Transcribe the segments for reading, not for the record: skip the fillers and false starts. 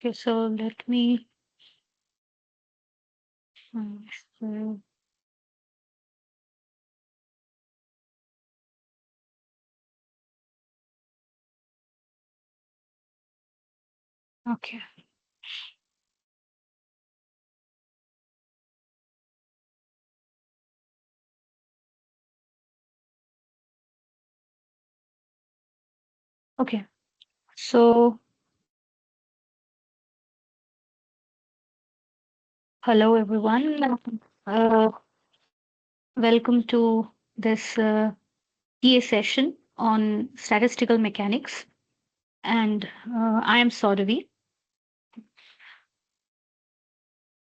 Okay, so let me. So- Okay. Okay. So, hello everyone. Uh, Welcome to this TA session on statistical mechanics. And I am Sauravi.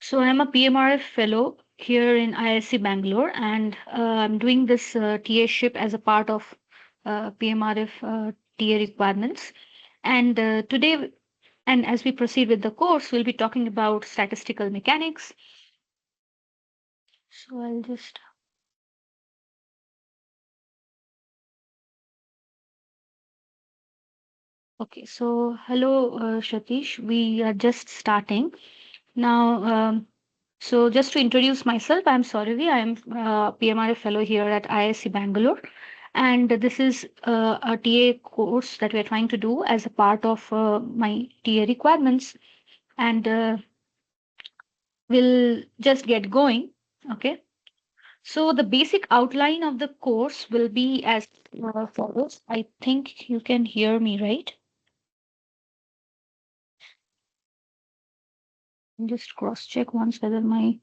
So, I'm a PMRF fellow here in IISc Bangalore, and I'm doing this TA-ship as a part of PMRF TA requirements. And today, and as we proceed with the course, we'll be talking about statistical mechanics. So, I'll just. Okay, so hello, Shatish. We are just starting. Now, so just to introduce myself, I'm Sauravi. I'm a PMRA fellow here at IISc Bangalore. And this is a TA course that we're trying to do as a part of my TA requirements. And we'll just get going. Okay. So the basic outline of the course will be as follows. I think you can hear me, right? Just cross check once whether my.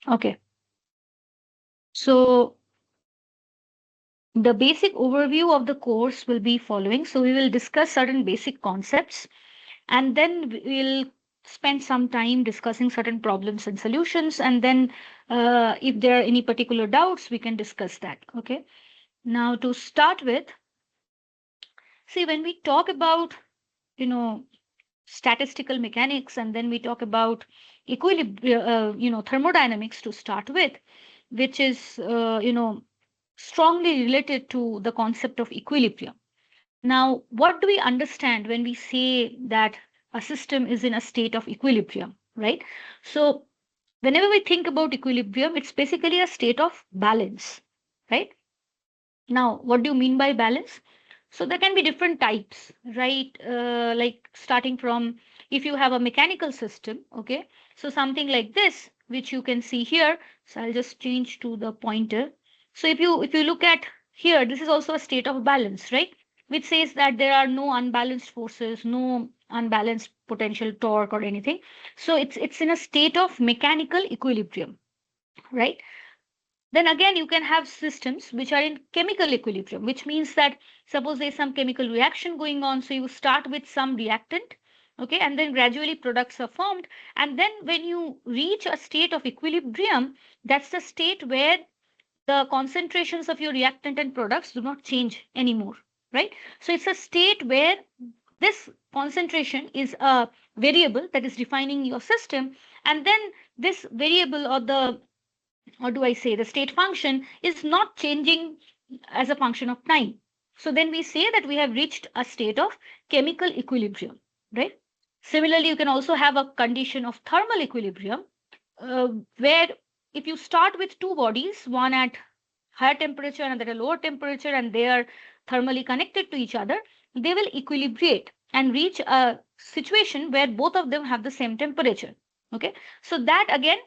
Okay. So the basic overview of the course will be following. So we will discuss certain basic concepts, and then we'll spend some time discussing certain problems and solutions. And then if there are any particular doubts, we can discuss that. Okay. Now to start with, see, when we talk about, you know, statistical mechanics, and then we talk about equilibrium, thermodynamics to start with, which is, strongly related to the concept of equilibrium. Now, what do we understand when we say that a system is in a state of equilibrium, right? So, whenever we think about equilibrium, it's basically a state of balance, right? Now, what do you mean by balance? So, there can be different types, right? Like starting from if you have a mechanical system, okay? So, something like this, which you can see here. So, I'll just change to the pointer. So, if you look at here, this is also a state of balance, right? Which says that there are no unbalanced forces, no unbalanced potential torque or anything. So, it's in a state of mechanical equilibrium, right? Then again, you can have systems which are in chemical equilibrium, which means that suppose there's some chemical reaction going on. So you start with some reactant, okay, and then gradually products are formed. And then when you reach a state of equilibrium, that's the state where the concentrations of your reactant and products do not change anymore, right? So it's a state where this concentration is a variable that is defining your system. And then this variable or do I say the state function is not changing as a function of time. So then we say that we have reached a state of chemical equilibrium, right? Similarly, you can also have a condition of thermal equilibrium where if you start with two bodies, one at higher temperature and at a lower temperature, and they are thermally connected to each other, they will equilibrate and reach a situation where both of them have the same temperature. Okay, so that again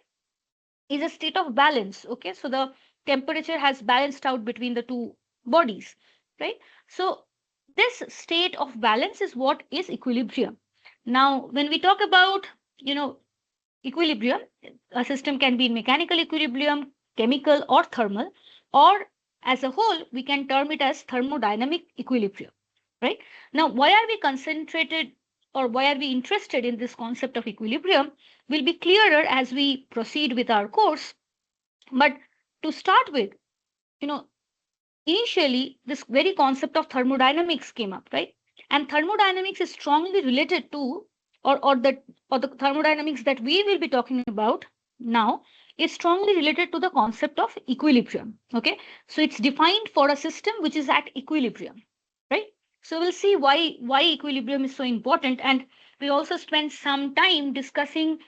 is a state of balance. Okay, so the temperature has balanced out between the two bodies, right? So this state of balance is what is equilibrium. Now when we talk about, you know, equilibrium, a system can be in mechanical equilibrium, chemical or thermal, or as a whole we can term it as thermodynamic equilibrium, right? Now why are we concentrated or why are we interested in this concept of equilibrium will be clearer as we proceed with our course. But to start with, you know, initially this very concept of thermodynamics came up, right? And thermodynamics is strongly related to, or the thermodynamics that we will be talking about now is strongly related to the concept of equilibrium. Okay, so it's defined for a system which is at equilibrium, right? So we'll see why equilibrium is so important, and we also spend some time discussing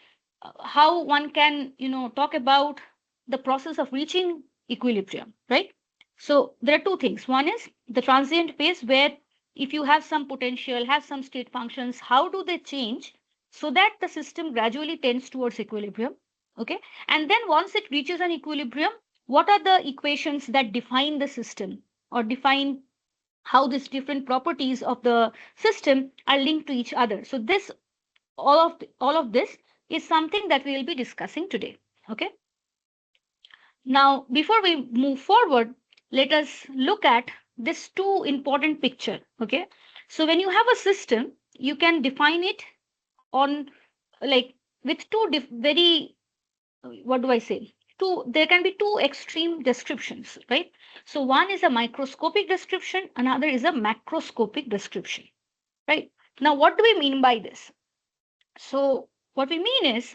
how one can, talk about the process of reaching equilibrium, right? So there are two things. One is the transient phase, where if you have some potential, have some state functions, how do they change so that the system gradually tends towards equilibrium? Okay. And then once it reaches an equilibrium, what are the equations that define the system or define how these different properties of the system are linked to each other? So this all of this is something that we will be discussing today. Okay. Now, before we move forward, let us look at this two important picture. Okay. So when you have a system, you can define it on, like, with two very, what do I say? There can be two extreme descriptions, right? So one is a microscopic description, another is a macroscopic description, right? Now, what do we mean by this? So what we mean is,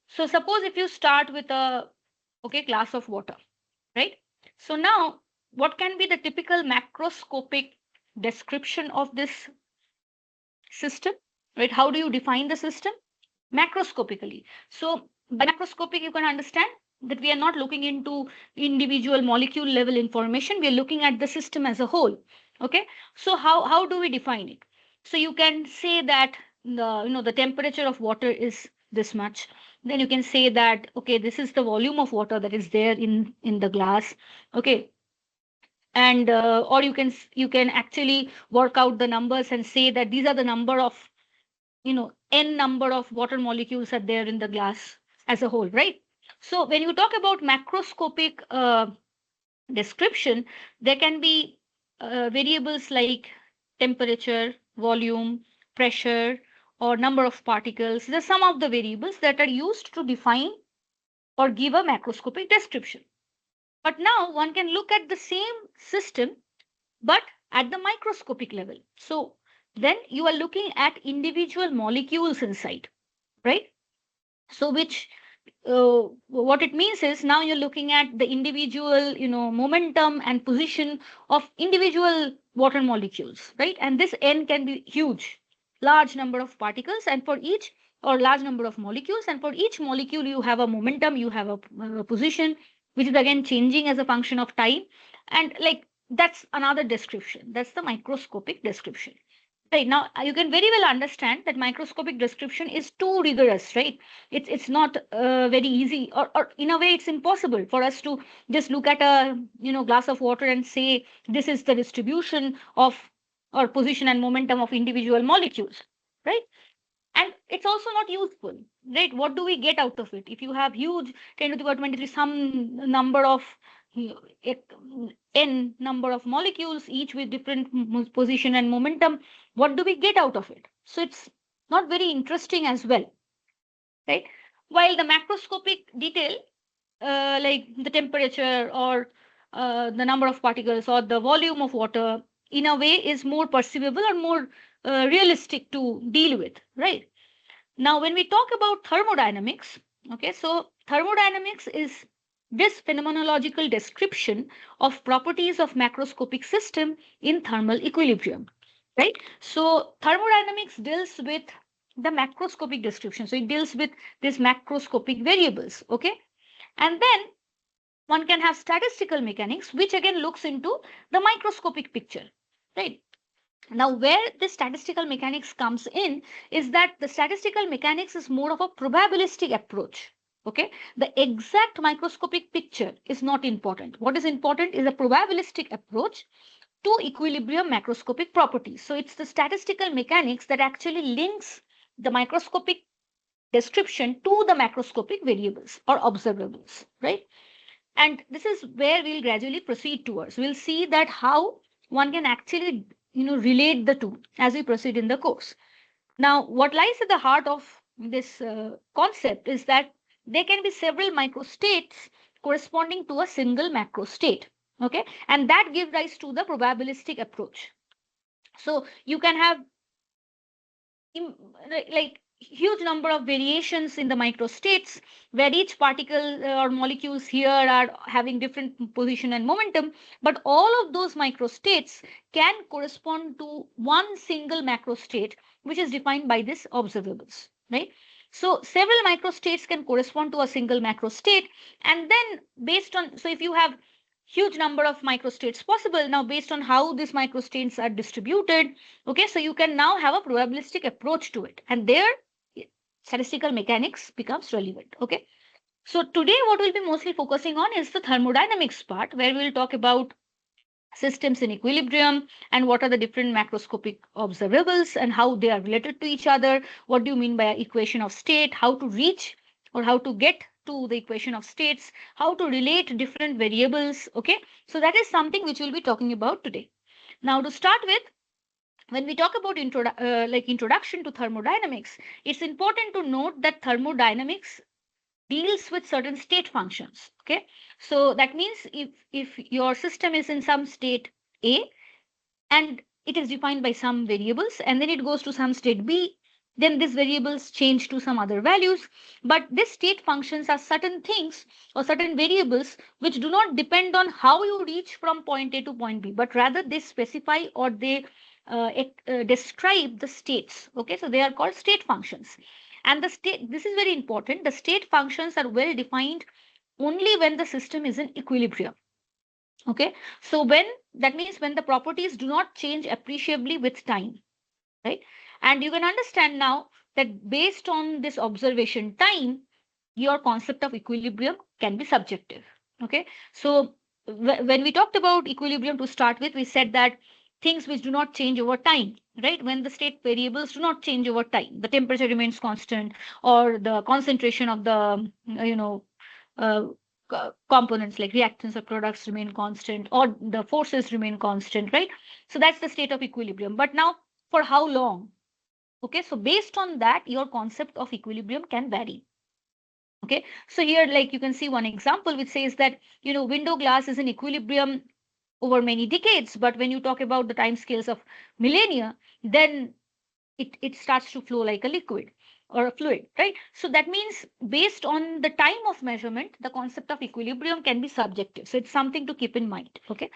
so suppose if you start with a, okay, glass of water, right? So now, what can be the typical macroscopic description of this system, right? How do you define the system? Macroscopically. So by macroscopic, you can understand that we are not looking into individual molecule level information. We are looking at the system as a whole. Okay. So how do we define it? So you can say that the temperature of water is this much. Then you can say that, okay, this is the volume of water that is there in the glass. Okay. And or you can actually work out the numbers and say that these are the number of, n number of water molecules are there in the glass as a whole, right? So when you talk about macroscopic description, there can be variables like temperature, volume, pressure, or number of particles. These are some of the variables that are used to define or give a macroscopic description. But now one can look at the same system, but at the microscopic level. So then you are looking at individual molecules inside, right? So which what it means is, now you're looking at the individual, momentum and position of individual water molecules, right? And this n can be huge, large number of particles, and for each, or large number of molecules, and for each molecule you have a momentum, you have a position, which is again changing as a function of time. And like, that's another description, that's the microscopic description. Right. Now, you can very well understand that microscopic description is too rigorous, right? It's not very easy, or in a way, it's impossible for us to just look at a, glass of water and say this is the distribution of, or position and momentum of individual molecules, right? And it's also not useful, right? What do we get out of it if you have huge 10 to the power 23 some number of, n number of molecules, each with different position and momentum? What do we get out of it? So it's not very interesting as well, right? While the macroscopic detail, like the temperature, or the number of particles, or the volume of water, in a way is more perceivable or more realistic to deal with, right? Now, when we talk about thermodynamics, okay, so thermodynamics is this phenomenological description of properties of macroscopic system in thermal equilibrium, right? So thermodynamics deals with the macroscopic description. So it deals with these macroscopic variables, okay? And then one can have statistical mechanics, which again looks into the microscopic picture, right? Now, where the statistical mechanics comes in is that the statistical mechanics is more of a probabilistic approach. Okay, the exact microscopic picture is not important. What is important is a probabilistic approach to equilibrium macroscopic properties. So it's the statistical mechanics that actually links the microscopic description to the macroscopic variables or observables, right? And this is where we'll gradually proceed towards. We'll see that how one can actually, relate the two as we proceed in the course. Now, what lies at the heart of this concept is that there can be several microstates corresponding to a single macro state. Okay, and that gives rise to the probabilistic approach. So you can have, like, huge number of variations in the microstates where each particle or molecules here are having different position and momentum, but all of those microstates can correspond to one single macrostate which is defined by these observables, right? So several microstates can correspond to a single macrostate, and then based on, so if you have huge number of microstates possible, now based on how these microstates are distributed, okay, so you can now have a probabilistic approach to it, and there statistical mechanics becomes relevant. Okay, so today what we'll be mostly focusing on is the thermodynamics part, where we'll talk about systems in equilibrium and what are the different macroscopic observables and how they are related to each other. What do you mean by an equation of state, how to reach or how to get to the equation of states, how to relate different variables. Okay, so that is something which we'll be talking about today. Now to start with, when we talk about introduction to thermodynamics, it's important to note that thermodynamics deals with certain state functions. Okay, so that means if your system is in some state A and it is defined by some variables, and then it goes to some state B, then these variables change to some other values, but these state functions are certain things or certain variables which do not depend on how you reach from point A to point B, but rather they specify or they describe the states. Okay, so they are called state functions, and the state, this is very important, the state functions are well defined only when the system is in equilibrium. Okay, so when, that means when the properties do not change appreciably with time, right? And you can understand now that based on this observation time, your concept of equilibrium can be subjective. Okay, so when we talked about equilibrium to start with, we said that things which do not change over time, right? When the state variables do not change over time, the temperature remains constant, or the concentration of the uh, components like reactants or products remain constant, or the forces remain constant, right? So that's the state of equilibrium. But now, for how long? Okay, so based on that, your concept of equilibrium can vary. Okay, so here, like you can see one example which says that window glass is in equilibrium over many decades, but when you talk about the time scales of millennia, then it starts to flow like a liquid or a fluid, right? So that means based on the time of measurement, the concept of equilibrium can be subjective. So it's something to keep in mind. Okay,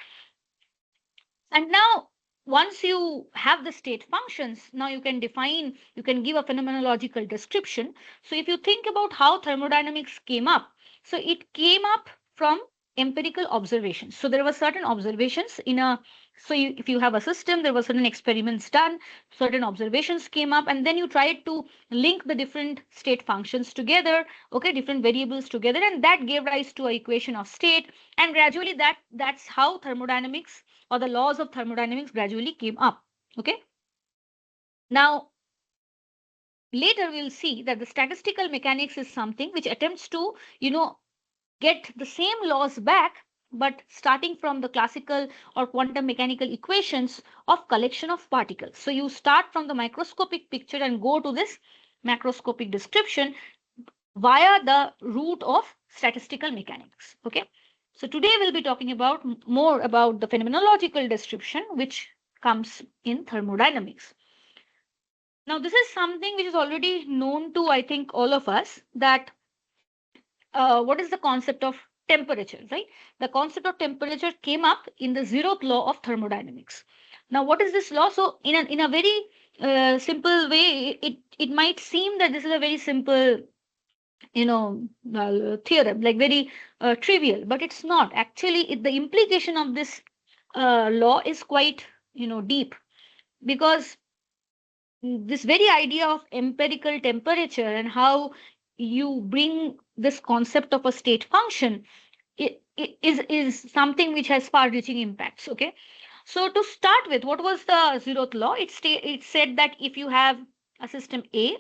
and now once you have the state functions, now you can define, you can give a phenomenological description. So if you think about how thermodynamics came up, so it came up from empirical observations. So there were certain observations in a, so if you have a system, there were certain experiments done, certain observations came up, and then you tried to link the different state functions together, okay, different variables together, and that gave rise to an equation of state. And gradually that's how thermodynamics or the laws of thermodynamics gradually came up. Okay, now later we'll see that the statistical mechanics is something which attempts to get the same laws back, but starting from the classical or quantum mechanical equations of collection of particles. So you start from the microscopic picture and go to this macroscopic description via the route of statistical mechanics. Okay, so today we'll be talking about more about the phenomenological description which comes in thermodynamics. Now this is something which is already known to, I think, all of us, that what is the concept of temperature, right? The concept of temperature came up in the zeroth law of thermodynamics. Now what is this law? So in a very simple way, it might seem that this is a very simple theorem, like very trivial, but it's not actually. The implication of this law is quite deep, because this very idea of empirical temperature and how you bring this concept of a state function is something which has far-reaching impacts. Okay, so to start with, what was the zeroth law? It said that if you have a system A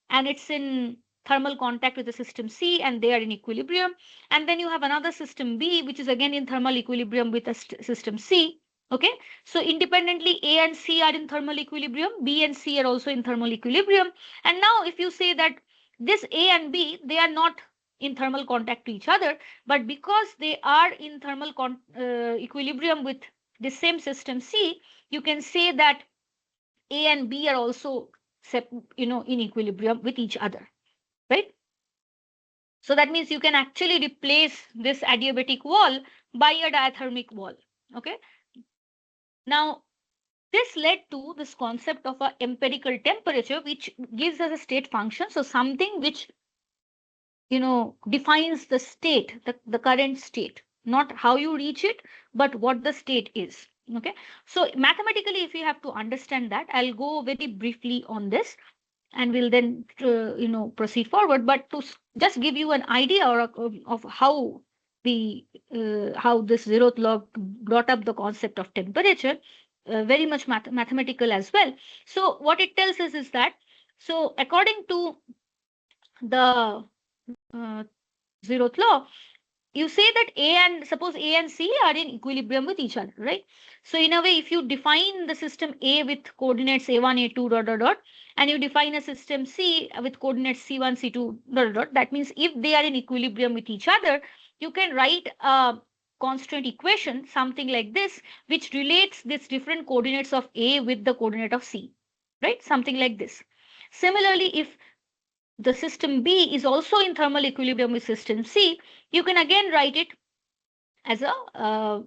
and it's in thermal contact with the system C and they are in equilibrium, and then you have another system B which is again in thermal equilibrium with a system C. Okay, so independently A and C are in thermal equilibrium, B and C are also in thermal equilibrium, and now if you say that this A and B, they are not in thermal contact to each other, but because they are in thermal equilibrium with the same system C, you can say that A and B are also in equilibrium with each other, right? So that means you can actually replace this adiabatic wall by a diathermic wall. Okay. Now, this led to this concept of a empirical temperature, which gives us a state function. So something which defines the state, the current state, not how you reach it, but what the state is. Okay. So mathematically, if you have to understand that, I'll go very briefly on this and we'll then proceed forward, but to just give you an idea of how the how this zeroth law brought up the concept of temperature, very much mathematical as well. So what it tells us is that, so according to the uh, zeroth law, you say that suppose A and C are in equilibrium with each other, right? So in a way, if you define the system A with coordinates A1, A2, dot, dot, dot, and you define a system C with coordinates C1, C2, dot, dot, dot, that means if they are in equilibrium with each other, you can write a constant equation, something like this, which relates these different coordinates of A with the coordinate of C, right? Something like this. Similarly, if the system B is also in thermal equilibrium with system C, you can again write it as a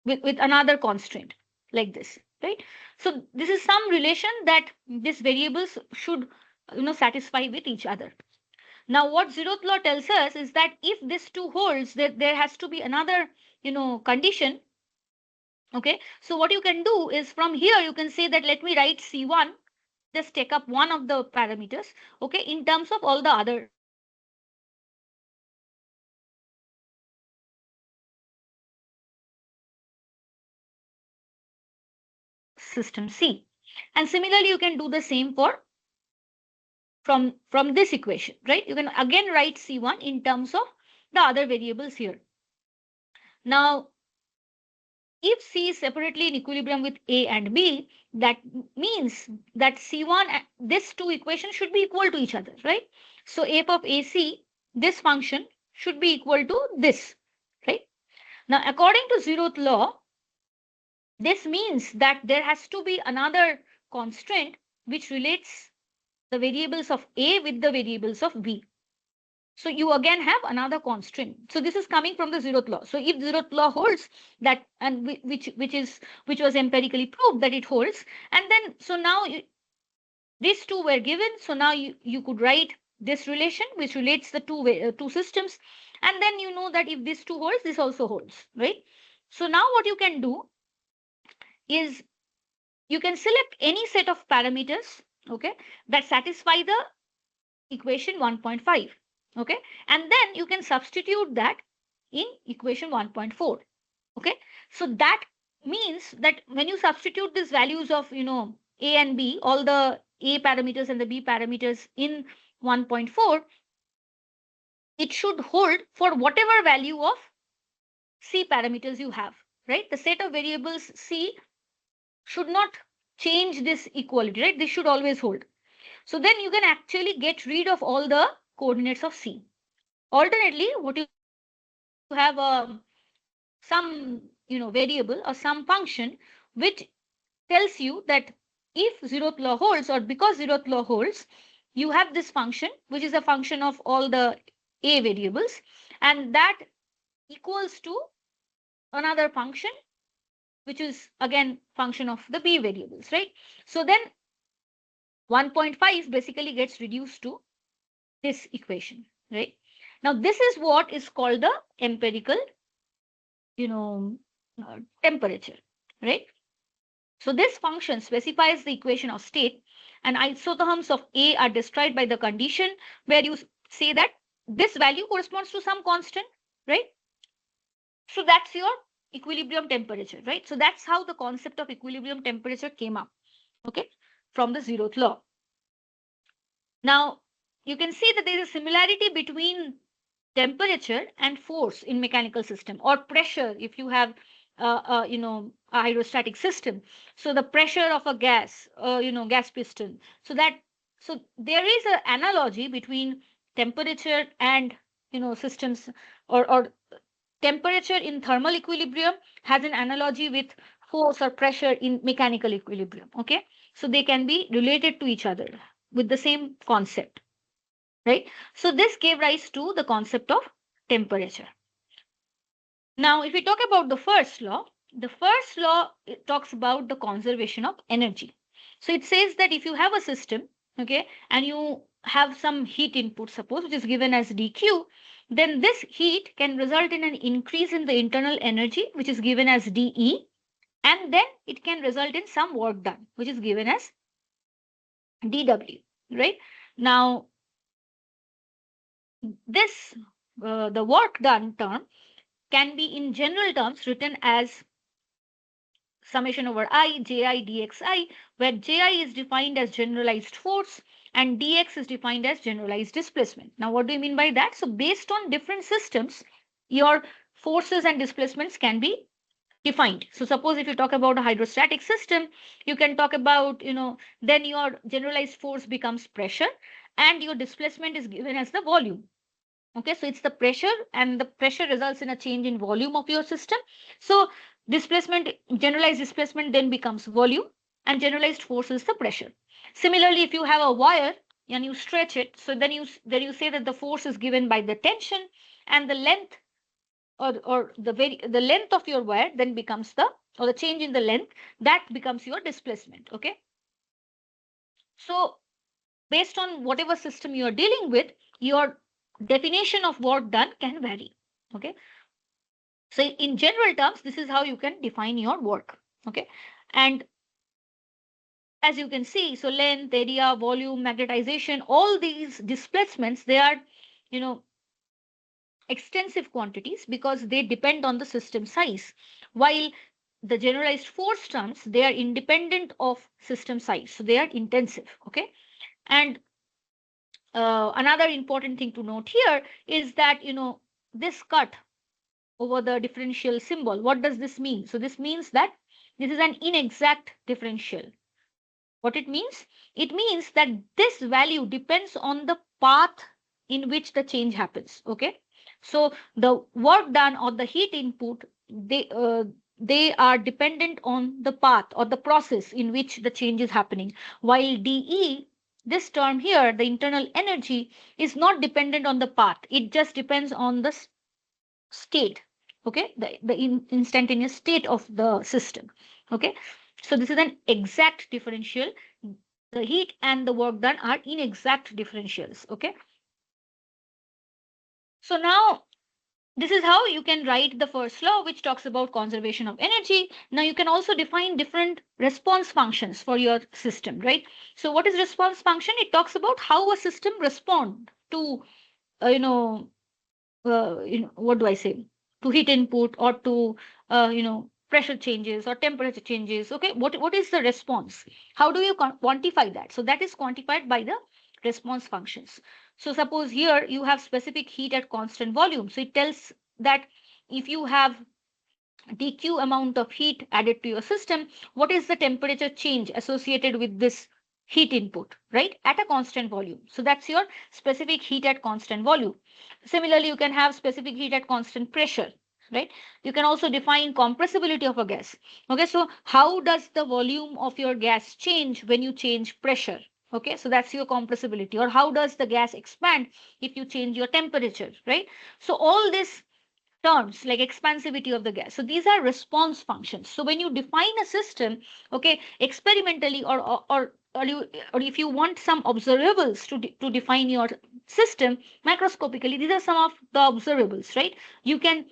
with another constraint like this, right? So this is some relation that these variables should satisfy with each other. Now what zeroth law tells us is that if this two holds, that there has to be another condition. Okay, so what you can do is from here you can say that let me write C1, just take up one of the parameters, okay, in terms of all the other system C. And similarly, you can do the same for from this equation, right? You can again write C1 in terms of the other variables here. Now, if C is separately in equilibrium with A and B, that means that C1, this two equations should be equal to each other, right? So f of AC, this function should be equal to this, right? Now, according to zeroth law, this means that there has to be another constraint which relates the variables of A with the variables of B. So you again have another constraint. So this is coming from the zeroth law. So if zeroth law holds that, and which was empirically proved that it holds, and then so now these two were given. So now you could write this relation which relates the two systems, and then you know that if this two holds, this also holds, right? So now what you can do is you can select any set of parameters, okay, that satisfy the equation 1.5, okay, and then you can substitute that in equation 1.4, okay. So that means that when you substitute these values of A and B, all the A parameters and the B parameters in 1.4, it should hold for whatever value of C parameters you have, right? The set of variables C should not change this equality, right? This should always hold. So then you can actually get rid of all the coordinates of C. Alternately, what you have some variable or some function which tells you that if zeroth law holds, or because zeroth law holds, you have this function which is a function of all the A variables, and that equals to another function which is again function of the B variables, right? So then 1.5 basically gets reduced to this equation, right? Now this is what is called the empirical temperature, right? So this function specifies the equation of state, and isotherms of A are described by the condition where you say that this value corresponds to some constant, right? So that's your equilibrium temperature, right? So that's how the concept of equilibrium temperature came up, okay, from the zeroth law. Now, you can see that there is a similarity between temperature and force in mechanical system, or pressure if you have a hydrostatic system. So the pressure of a gas, gas piston. So there is an analogy between temperature and systems, or temperature in thermal equilibrium has an analogy with force or pressure in mechanical equilibrium. Okay, so they can be related to each other with the same concept, right? So this gave rise to the concept of temperature. Now, if we talk about the first law it talks about the conservation of energy. So it says that if you have a system, okay, and you have some heat input, suppose, which is given as dq, then this heat can result in an increase in the internal energy, which is given as dE, and then it can result in some work done, which is given as dW, right? Now, this the work done term can be in general terms written as summation over I, Ji, dxi, where Ji is defined as generalized force and dx is defined as generalized displacement. Now, what do you mean by that? So, based on different systems, your forces and displacements can be defined. So, suppose if you talk about a hydrostatic system, you can talk about, then your generalized force becomes pressure and your displacement is given as the volume. Okay, so it's the pressure, and the pressure results in a change in volume of your system. So displacement, generalized displacement then becomes volume, and generalized force is the pressure. Similarly, if you have a wire and you stretch it, so then you say that the force is given by the tension, and the length, or the length of your wire then becomes the change in the length, that becomes your displacement. Okay, so based on whatever system you are dealing with, your definition of work done can vary. Okay, so in general terms, this is how you can define your work. Okay, and as you can see, so length, area, volume, magnetization, all these displacements, they are, you know extensive quantities because they depend on the system size, while the generalized force terms, they are independent of system size, so they are intensive. Okay, and another important thing to note here is that, this cut over the differential symbol, what does this mean? So this means that this is an inexact differential. What it means? It means that this value depends on the path in which the change happens. Okay, so the work done or the heat input, they are dependent on the path or the process in which the change is happening, while dE, this term here, the internal energy, is not dependent on the path, it just depends on the state. Okay, the instantaneous state of the system. Okay, so this is an exact differential. The heat and the work done are inexact differentials. Okay, so now this is how you can write the first law, which talks about conservation of energy. Now you can also define different response functions for your system, right? So what is response function? It talks about how a system respond to uh, you know what do I say, to heat input, or to pressure changes or temperature changes. Okay, what is the response? How do you quantify that? So that is quantified by the response functions. So suppose here you have specific heat at constant volume. So it tells that if you have dq amount of heat added to your system, what is the temperature change associated with this heat input, right, at a constant volume? So that's your specific heat at constant volume. Similarly, you can have specific heat at constant pressure, right? You can also define compressibility of a gas. Okay, so how does the volume of your gas change when you change pressure? Okay, so that's your compressibility. Or how does the gas expand if you change your temperature, right? So all this terms like expansivity of the gas. So these are response functions. So when you define a system, okay, experimentally, or if you want some observables to define your system macroscopically, these are some of the observables, right? You can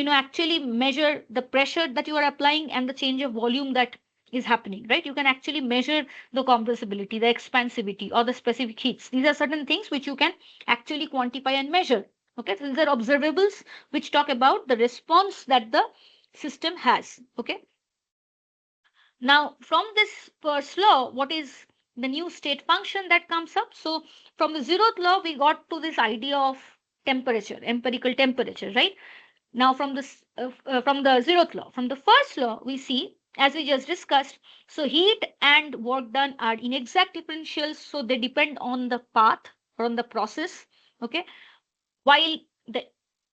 actually measure the pressure that you are applying and the change of volume that is happening, right? You can actually measure the compressibility, the expansivity, or the specific heats. These are certain things which you can actually quantify and measure. Okay, so these are observables which talk about the response that the system has. Okay, now from this first law, what is the new state function that comes up? So from the zeroth law, we got to this idea of temperature, empirical temperature, right? Now from the zeroth law, from the first law, we see, as we just discussed, so heat and work done are inexact differentials, so they depend on the path or on the process. Okay, while the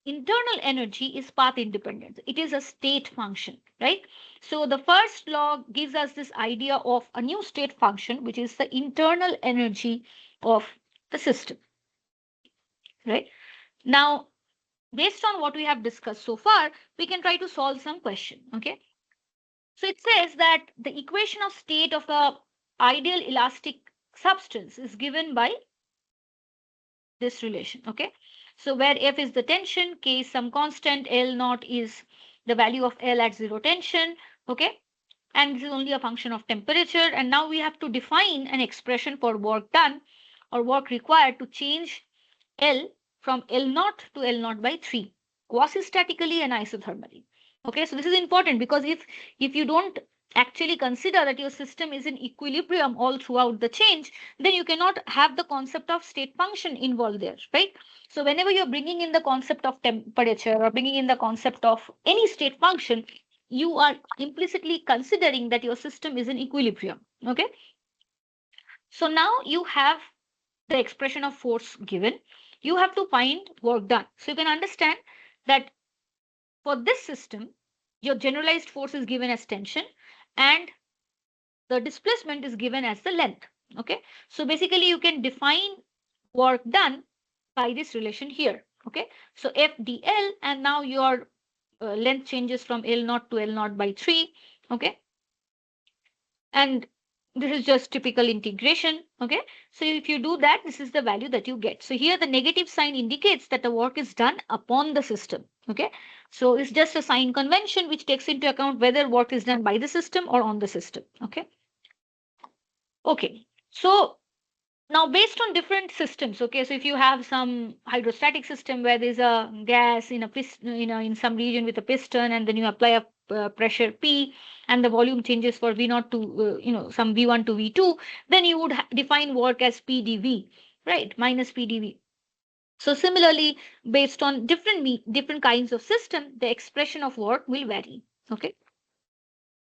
internal energy is path independent. It is a state function, right? So the first law gives us this idea of a new state function, which is the internal energy of the system, right? Now, based on what we have discussed so far, we can try to solve some question, okay? So it says that the equation of state of a ideal elastic substance is given by this relation, okay? So where F is the tension, K is some constant, L naught is the value of L at zero tension, okay? And this is only a function of temperature. And now we have to define an expression for work done or work required to change L from L naught to L naught by 3, quasi-statically and isothermally. Okay, so this is important because if you don't actually consider that your system is in equilibrium all throughout the change, then you cannot have the concept of state function involved there, right? So whenever you're bringing in the concept of temperature or bringing in the concept of any state function, you are implicitly considering that your system is in equilibrium. Okay, so now you have the expression of force given, you have to find work done. So you can understand that for this system, your generalized force is given as tension and the displacement is given as the length. Okay, so basically you can define work done by this relation here. Okay, so F dl, and now your length changes from L naught to L naught by 3. Okay, and this is just typical integration. Okay, so if you do that, this is the value that you get. So here the negative sign indicates that the work is done upon the system. Okay, so it's just a sign convention which takes into account whether work is done by the system or on the system. Okay, okay, so now based on different systems, okay, so if you have some hydrostatic system where there's a gas in a piston, in some region with a piston, and then you apply a pressure P, and the volume changes for V0 to some V1 to V2, then you would define work as PdV, right, minus PdV. So similarly, based on different kinds of system, the expression of work will vary. Okay,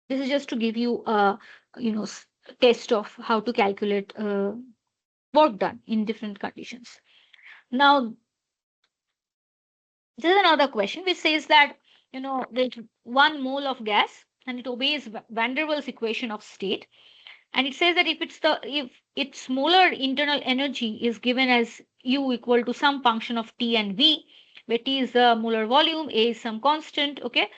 this is just to give you a test of how to calculate work done in different conditions. Now, this is another question which says that there's 1 mole of gas and it obeys van der Waals equation of state, and it says that if its molar internal energy is given as U equal to some function of T and V, where T is the molar volume, A is some constant, okay,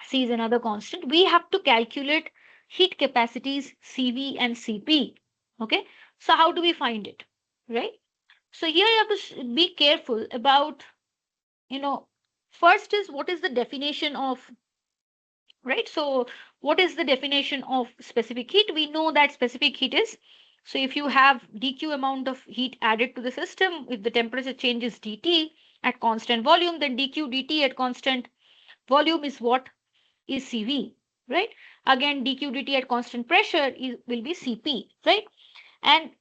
C is another constant, we have to calculate heat capacities CV and CP. Okay, so how do we find it, right? So here you have to be careful about, first is what is the definition of, right? So what is the definition of specific heat? We know that specific heat is, so if you have dq amount of heat added to the system, if the temperature changes dt at constant volume, then dq dt at constant volume is what? Is CV, right? Again, dq dt at constant pressure will be Cp, right? And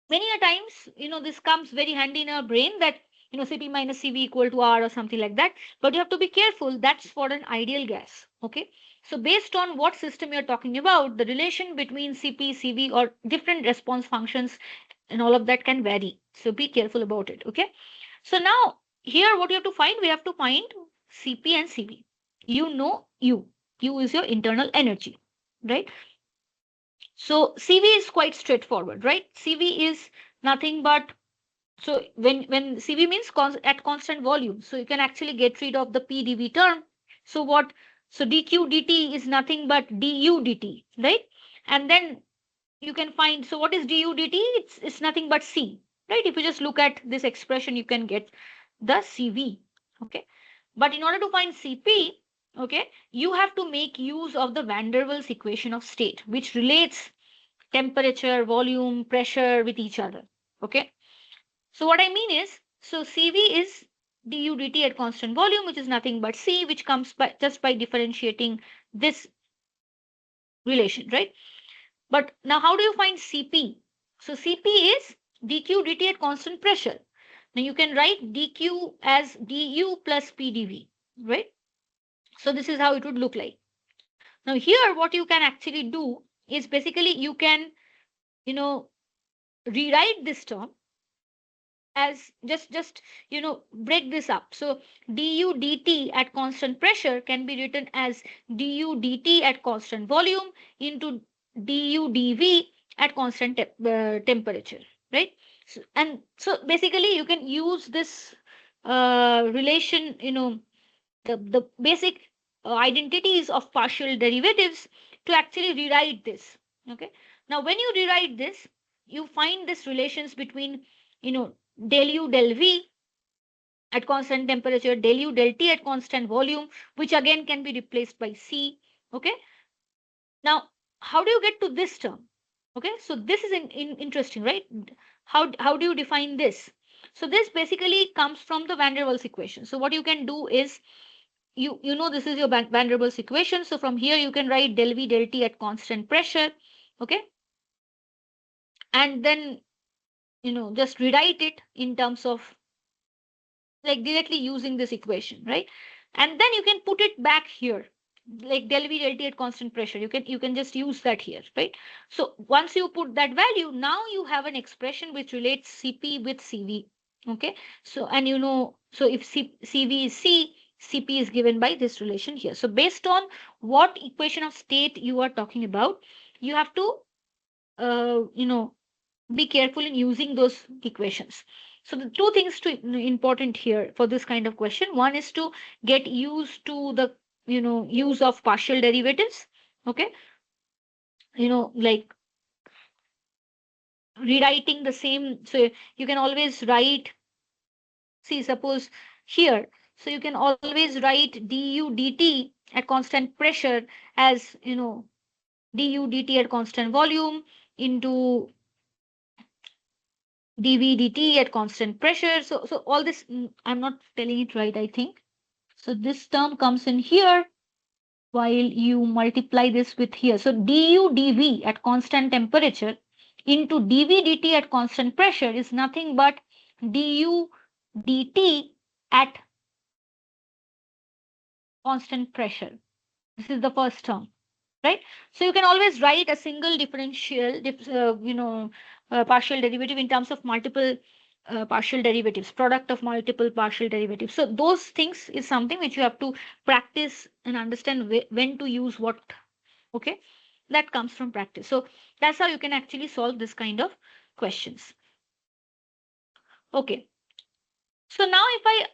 many a times, this comes very handy in our brain that, Cp minus Cv equal to R or something like that. But you have to be careful. That's for an ideal gas. Okay. So based on what system you're talking about, the relation between Cp, Cv or different response functions and all of that can vary. So be careful about it. Okay. So now here what you have to find, we have to find Cp and Cv. You know U. U is your internal energy, right? So CV is quite straightforward, right? CV is nothing but, so when CV means at constant volume, so you can actually get rid of the PdV term. So what? So dq dt is nothing but du dt, right? And then you can find, so what is du dt? It's nothing but C, right? If you just look at this expression, you can get the CV. Okay, but in order to find Cp, okay, you have to make use of the van der Waals equation of state, which relates temperature, volume, pressure with each other. Okay. So what I mean is, so CV is du dt at constant volume, which is nothing but C, which comes by just by differentiating this relation, right? But now how do you find Cp? So Cp is dq dt at constant pressure. Now you can write dq as du plus pdv, right? So this is how it would look like. Now here what you can actually do is basically you can, rewrite this term as just break this up. So du dt at constant pressure can be written as du dt at constant volume into du dv at constant temperature, right? So basically you can use this relation, the basic identities of partial derivatives to actually rewrite this. Okay, now when you rewrite this, you find this relations between you know del u del v at constant temperature, del u del t at constant volume, which again can be replaced by c. Okay, now how do you get to this term? Okay, so this is interesting, right? How do you define this? So this basically comes from the van der Waals equation. So what you can do is, you know this is your van der Waals equation. So from here you can write del v del t at constant pressure. Okay, and then just rewrite it in terms of like directly using this equation, right? And then you can put it back here, like del v del t at constant pressure. You can just use that here, right? So once you put that value, now you have an expression which relates cp with cv. Okay, so and so if cv is c, cp is given by this relation here. So based on what equation of state you are talking about, you have to uh, you know be careful in using those equations. So the two things to important here for this kind of question: one is to get used to the use of partial derivatives. Okay, like rewriting the same. So you can always write, see, suppose here, so you can always write du dt at constant pressure as du dt at constant volume into dv dt at constant pressure. So all this, I'm not telling it right, I think. So this term comes in here while you multiply this with here. So du dv at constant temperature into dv dt at constant pressure is nothing but du dt at constant pressure. This is the first term, right? So you can always write a single differential, partial derivative in terms of multiple partial derivatives, product of multiple partial derivatives. So those things is something which you have to practice and understand when to use what. Okay, that comes from practice. So that's how you can actually solve this kind of questions. Okay, so now if I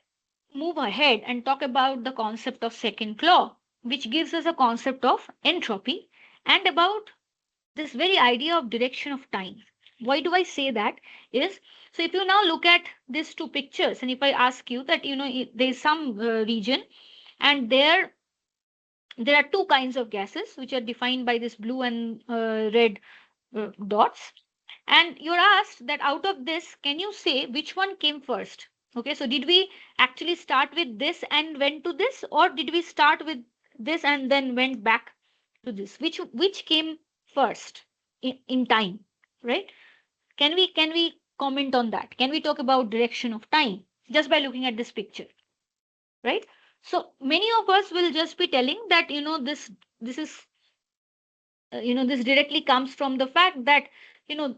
move ahead and talk about the concept of second law, which gives us a concept of entropy, and about this very idea of direction of time. Why do I say that? Is, so if you now look at these two pictures, and if I ask you that there is some region, and there are two kinds of gases which are defined by this blue and red dots, and you're asked that out of this, can you say which one came first? Okay, so did we actually start with this and went to this, or did we start with this and then went back to this? Which came first in time, right? Can we comment on that? Can we talk about direction of time just by looking at this picture, right? So many of us will just be telling that this is this directly comes from the fact that you know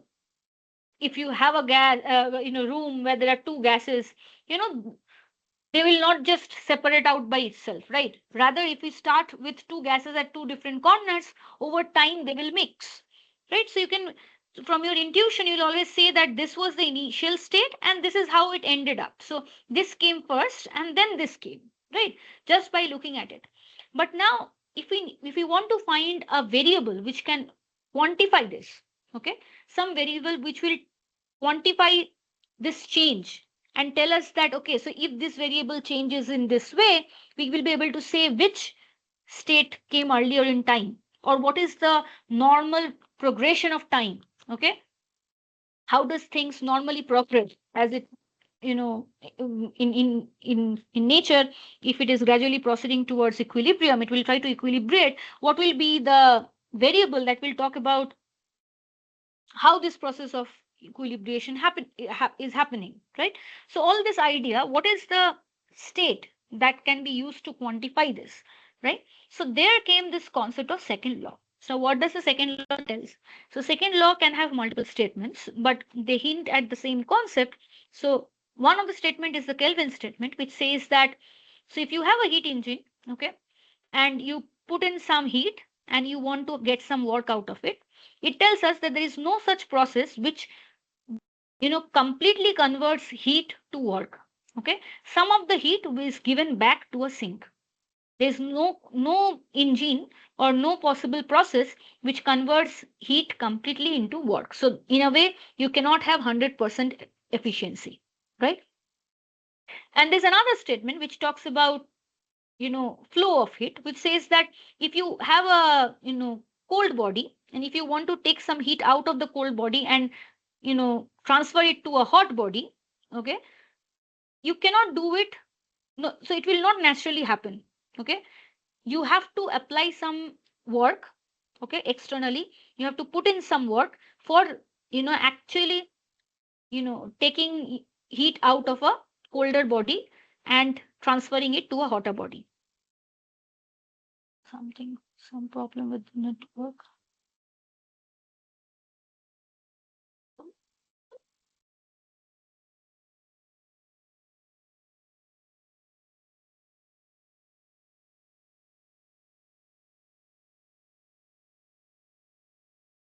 if you have a gas room where there are two gases, you know they will not just separate out by itself, right? Rather, if we start with two gases at two different corners, over time they will mix, right? So you can, from your intuition, you'll always say that this was the initial state and this is how it ended up. So this came first and then this came, right? Just by looking at it. But now, if we want to find a variable which can quantify this, okay, some variable which will quantify this change and tell us that okay, so if this variable changes in this way, we will be able to say which state came earlier in time, or what is the normal progression of time. Okay, how does things normally progress as it you know in nature? If it is gradually proceeding towards equilibrium, it will try to equilibrate. What will be the variable that will talk about how this process of equilibration is happening, right? So all this idea, what is the state that can be used to quantify this, right? So there came this concept of second law. So what does the second law tells? So second law can have multiple statements, but they hint at the same concept, So one of the statement is the Kelvin statement, which says that, so if you have a heat engine, okay, and you put in some heat and you want to get some work out of it, it tells us that there is no such process which completely converts heat to work. Okay, some of the heat is given back to a sink. There's no engine or no possible process which converts heat completely into work. So in a way, you cannot have 100% efficiency, right? And there's another statement which talks about flow of heat, which says that if you have a cold body, and if you want to take some heat out of the cold body and transfer it to a hot body, okay, you cannot do it. No, so it will not naturally happen. Okay, you have to apply some work, okay, externally. You have to put in some work for actually taking heat out of a colder body and transferring it to a hotter body. Some problem with the network.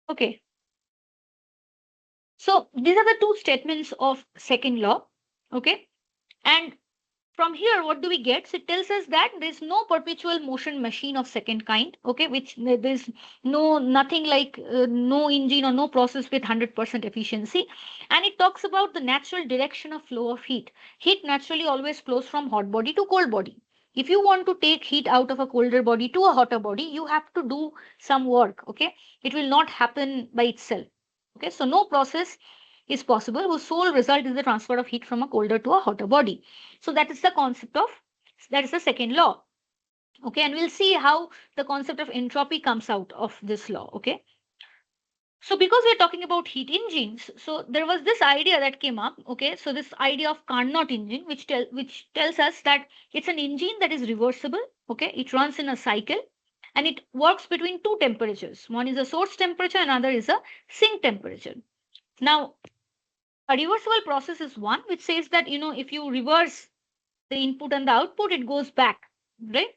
Okay, so these are the two statements of second law. Okay, and from here, what do we get? So it tells us that there's no perpetual motion machine of second kind, okay, which there's nothing like no engine or no process with 100% efficiency. And it talks about the natural direction of flow of heat. Heat naturally always flows from hot body to cold body. If you want to take heat out of a colder body to a hotter body, you have to do some work, okay? It will not happen by itself. Okay, so no process is possible whose sole result is the transfer of heat from a colder to a hotter body. So that is the concept of, that is the second law. Okay, and we'll see how the concept of entropy comes out of this law. Okay, so because we're talking about heat engines, so there was this idea that came up. Okay, so this idea of Carnot engine, which tells us that it's an engine that is reversible. Okay, it runs in a cycle and it works between two temperatures. One is a source temperature, another is a sink temperature. Now, a reversible process is one which says that if you reverse the input and the output, it goes back, right?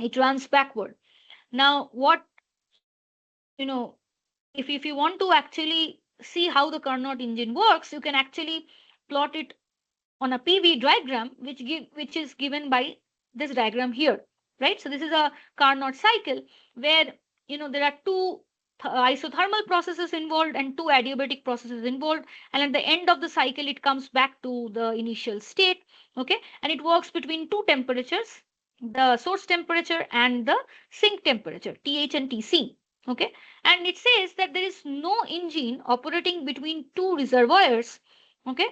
It runs backward. Now, what you know, if you want to actually see how the Carnot engine works, you can actually plot it on a PV diagram, which is given by this diagram here, right? So this is a Carnot cycle where there are two isothermal processes involved and two adiabatic processes involved, and at the end of the cycle it comes back to the initial state, okay, and it works between two temperatures, the source temperature and the sink temperature, TH and TC, okay, and it says that there is no engine operating between two reservoirs, okay,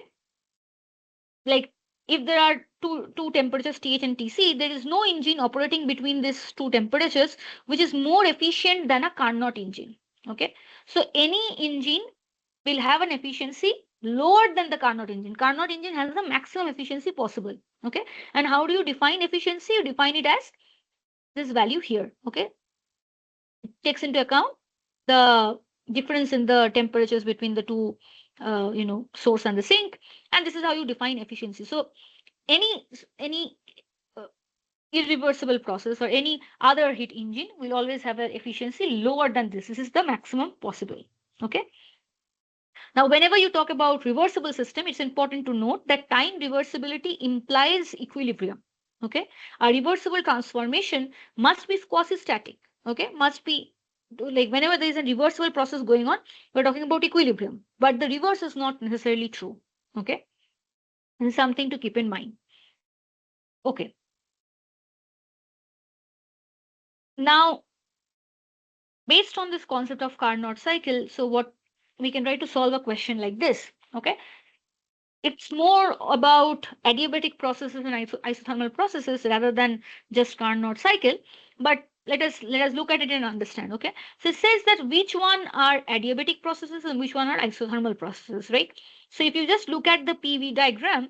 like if there are two temperatures TH and TC, there is no engine operating between these two temperatures which is more efficient than a Carnot engine. Okay, so any engine will have an efficiency lower than the Carnot engine. Carnot engine has the maximum efficiency possible. Okay, and how do you define efficiency? You define it as this value here. Okay, it takes into account the difference in the temperatures between the two, source and the sink, and this is how you define efficiency. So any uh, irreversible process or any other heat engine will always have an efficiency lower than this. This is the maximum possible. Okay. Now, whenever you talk about reversible system, it's important to note that time reversibility implies equilibrium. Okay. A reversible transformation must be quasi-static. Okay. Must be like whenever there is a reversible process going on, we're talking about equilibrium. But the reverse is not necessarily true. Okay. This is something to keep in mind. Okay. Now, based on this concept of Carnot cycle, so what we can try to solve a question like this. Okay, it's more about adiabatic processes and isothermal processes rather than just Carnot cycle. But let us look at it and understand. Okay, so it says that which one are adiabatic processes and which one are isothermal processes, right? So if you just look at the PV diagram,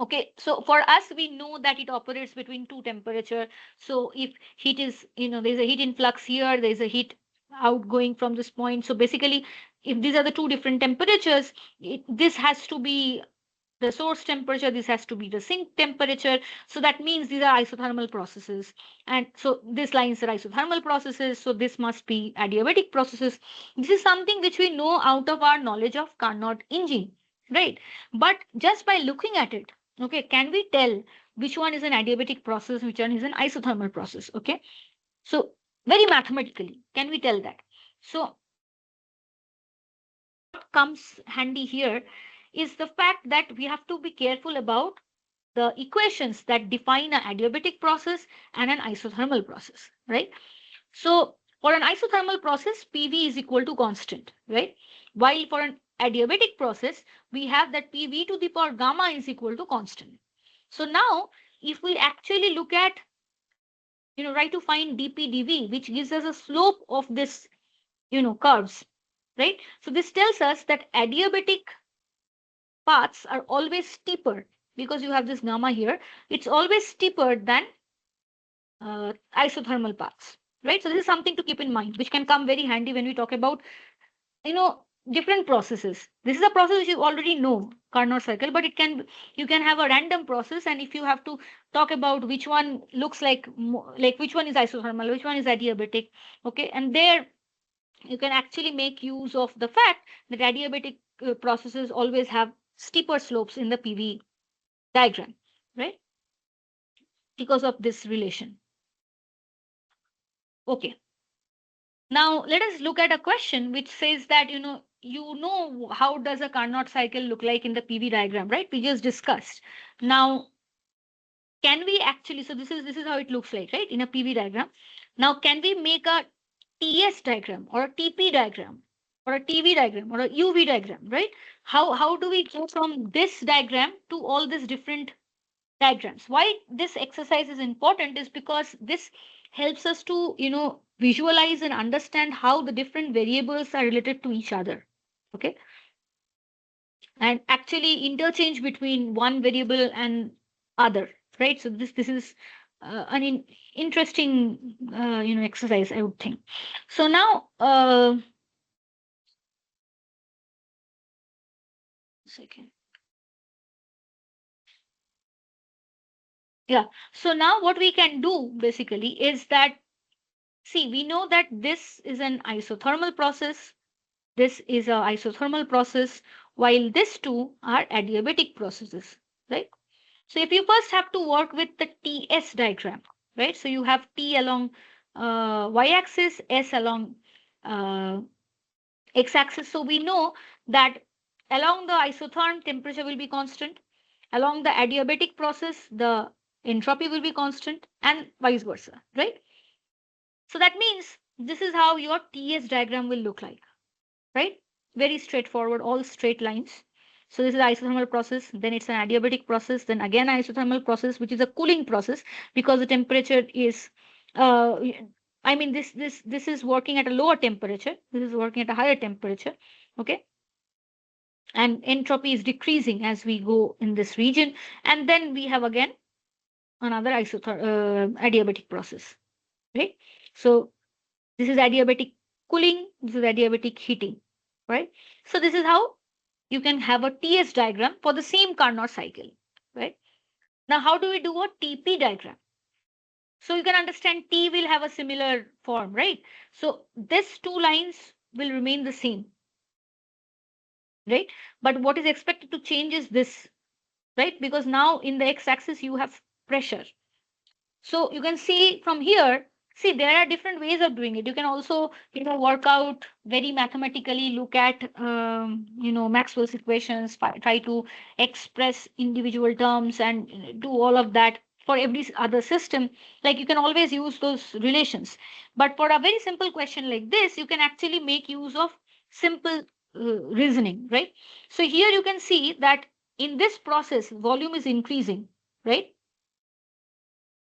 okay, so for us, we know that it operates between two temperature. So if heat is, there's a heat influx here, there's a heat outgoing from this point. So basically, if these are the two different temperatures, this has to be the source temperature, this has to be the sink temperature. So that means these are isothermal processes. And so this lines are isothermal processes. So this must be adiabatic processes. This is something which we know out of our knowledge of Carnot engine, right? But just by looking at it, okay, can we tell which one is an adiabatic process, which one is an isothermal process? Okay. So very mathematically, can we tell that? So what comes handy here is the fact that we have to be careful about the equations that define an adiabatic process and an isothermal process, right? So for an isothermal process, PV is equal to constant, right? While for an adiabatic process, we have that PV to the power gamma is equal to constant. So now, if we actually look at, try to find dP/dV, which gives us a slope of this, curves, right? So this tells us that adiabatic paths are always steeper because you have this gamma here. It's always steeper than isothermal paths, right? So this is something to keep in mind, which can come very handy when we talk about, you know, different processes. This is a process which you already know, Carnot cycle, but you can have a random process, and if you have to talk about which one looks like which one is isothermal, which one is adiabatic, okay, and there you can actually make use of the fact that adiabatic processes always have steeper slopes in the PV diagram, right? Because of this relation. Okay. Now let us look at a question which says that how does a Carnot cycle look like in the PV diagram, right? We just discussed. Now, can we actually, so this is how it looks like, right? In a PV diagram. Now, can we make a TS diagram or a TP diagram or a TV diagram or a UV diagram, right? How do we go from this diagram to all these different diagrams? Why this exercise is important is because this helps us to visualize and understand how the different variables are related to each other, okay, and actually interchange between one variable and other, right? So this is an interesting exercise, I would think. So now second. Yeah, so now what we can do basically is that, see, we know that this is an isothermal process. This is a isothermal process, while these two are adiabatic processes, right? So if you first have to work with the TS diagram, right? So you have T along y-axis, S along uh, x-axis. So we know that along the isotherm, temperature will be constant. Along the adiabatic process, the entropy will be constant, and vice versa, right? So that means this is how your TS diagram will look like, right? Very straightforward, all straight lines. So this is isothermal process, then it's an adiabatic process, then again isothermal process, which is a cooling process because the temperature is, uh, I mean, this is working at a lower temperature. This is working at a higher temperature, okay? And entropy is decreasing as we go in this region. And then we have again another adiabatic process, right? So this is adiabatic cooling, this is adiabatic heating, right? So this is how you can have a TS diagram for the same Carnot cycle, right? Now, how do we do a TP diagram? So you can understand T will have a similar form, right? So these two lines will remain the same, right? But what is expected to change is this, right? Because now in the x-axis you have pressure. So you can see from here, see, there are different ways of doing it. You can also, work out very mathematically, look at, Maxwell's equations, try to express individual terms and do all of that for every other system. Like you can always use those relations. But for a very simple question like this, you can actually make use of simple reasoning, right? So here you can see that in this process, volume is increasing, right?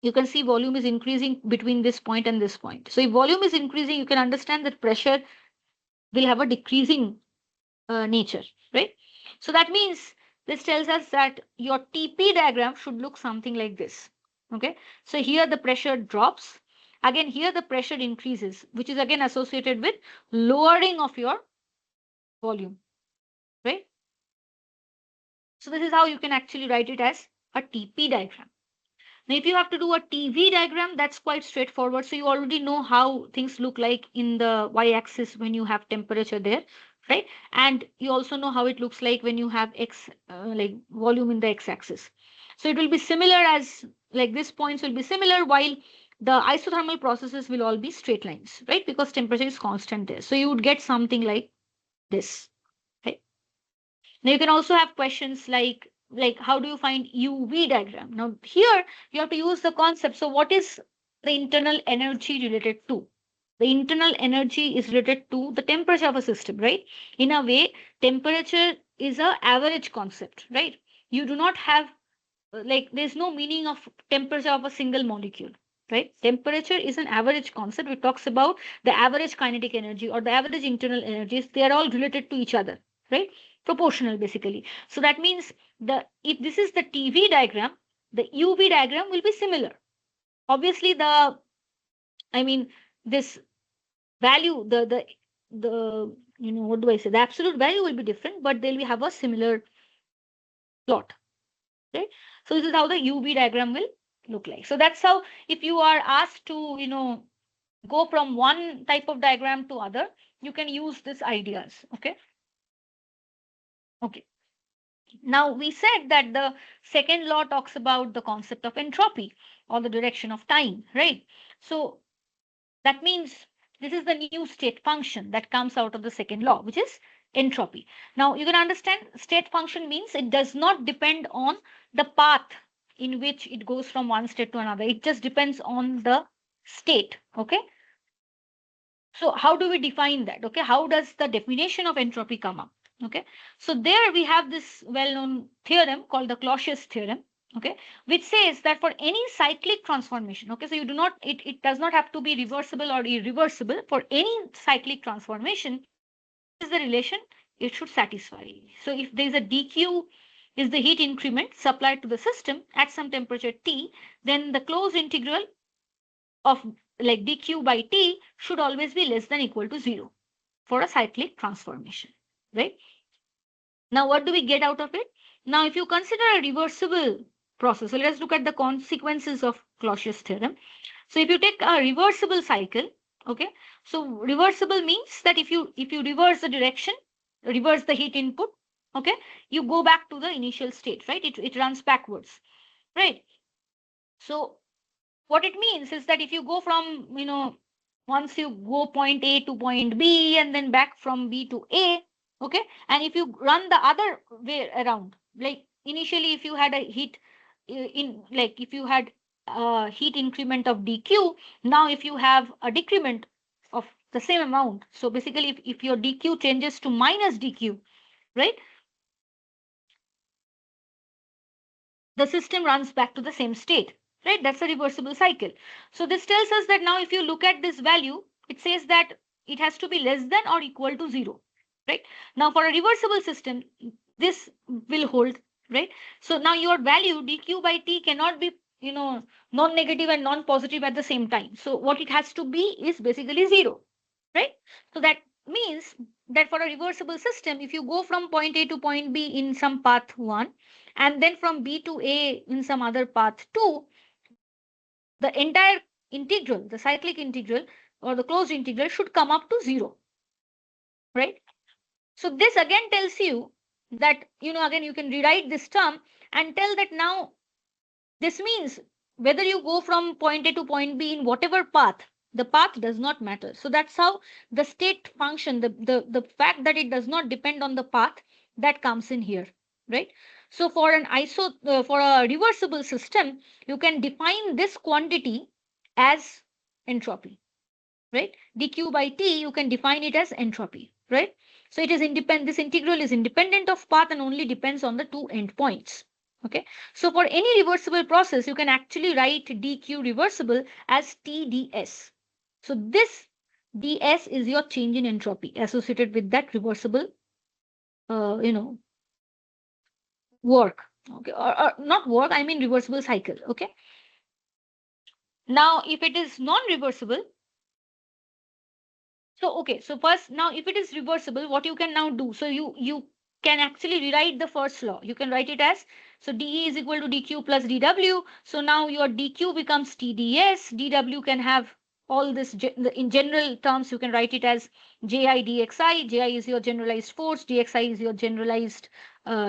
You can see volume is increasing between this point and this point. So if volume is increasing, you can understand that pressure will have a decreasing nature, right? So that means this tells us that your TP diagram should look something like this. Okay, so here the pressure drops again here the pressure increases, which is again associated with lowering of your volume, right? So this is how you can actually write it as a TP diagram. Now, if you have to do a TV diagram, that's quite straightforward. So you already know how things look like in the y-axis when you have temperature there, right? And you also know how it looks like when you have like volume in the x-axis. So it will be similar as like these points will be similar, while the isothermal processes will all be straight lines, right? Because temperature is constant there. So you would get something like this, right? Now you can also have questions like how do you find UV diagram? Now here you have to use the concept. So what is the internal energy related to? The internal energy is related to the temperature of a system, right? In a way, temperature is a average concept, right? You do not have like there's no meaning of temperature of a single molecule, right? Temperature is an average concept. It talks about the average kinetic energy or the average internal energies. They are all related to each other, right? Proportional basically. So that means the if this is the TV diagram, the UV diagram will be similar. Obviously the I mean this value the what do I say, the absolute value will be different, but they'll have a similar plot, right? So this is how the UV diagram will look like. So that's how, if you are asked to, go from one type of diagram to other, you can use these ideas. Okay. Okay. Now we said that the second law talks about the concept of entropy or the direction of time, right? So that means this is the new state function that comes out of the second law, which is entropy. Now you can understand state function means it does not depend on the path in which it goes from one state to another. It just depends on the state. Okay. So how do we define that? Okay. How does the definition of entropy come up? Okay. So there we have this well-known theorem called the Clausius theorem. Okay, which says that for any cyclic transformation, okay, so you do not, it does not have to be reversible or irreversible. For any cyclic transformation, what is the relation it should satisfy? So if there is a dq is the heat increment supplied to the system at some temperature T, then the closed integral of like dq by T should always be less than equal to 0 for a cyclic transformation, right? Now, what do we get out of it? Now, if you consider a reversible process, so let's look at the consequences of Clausius theorem. So if you take a reversible cycle, okay, so reversible means that if you reverse the direction, reverse the heat input, okay, you go back to the initial state, right? It runs backwards, right? So what it means is that if you go from, once you go point A to point B and then back from B to A, okay, and if you run the other way around, like initially if you had a heat in like if you had a heat increment of dq, now if you have a decrement of the same amount, so basically if your dq changes to minus dq, right, the system runs back to the same state, right? That's a reversible cycle. So this tells us that now if you look at this value, it says that it has to be less than or equal to 0, right? Now for a reversible system, this will hold, right? So now your value dq by T cannot be, non-negative and non-positive at the same time. So what it has to be is basically 0, right? So that means that for a reversible system, if you go from point A to point B in some path 1, and then from B to A in some other path 2, the entire integral, the cyclic integral or the closed integral should come up to 0, right? So this again tells you that, again you can rewrite this term and tell that now this means whether you go from point A to point B in whatever path, the path does not matter. So that's how the state function, the fact that it does not depend on the path, that comes in here, right? So for for a reversible system, you can define this quantity as entropy, right? dq by T, you can define it as entropy, right? So it is independent, this integral is independent of path and only depends on the two endpoints. Okay, so for any reversible process, you can actually write dq reversible as TdS. So this ds is your change in entropy associated with that reversible, work. Okay, or not work, I mean reversible cycle. Okay. Now, if it is non-reversible, so first, now if it is reversible, what you can now do? So you can actually rewrite the first law. You can write it as, so dE is equal to dQ plus dW. So now your dQ becomes TdS. dW can have all this in general terms. You can write it as Ji dxi. Ji is your generalized force. Dxi is your generalized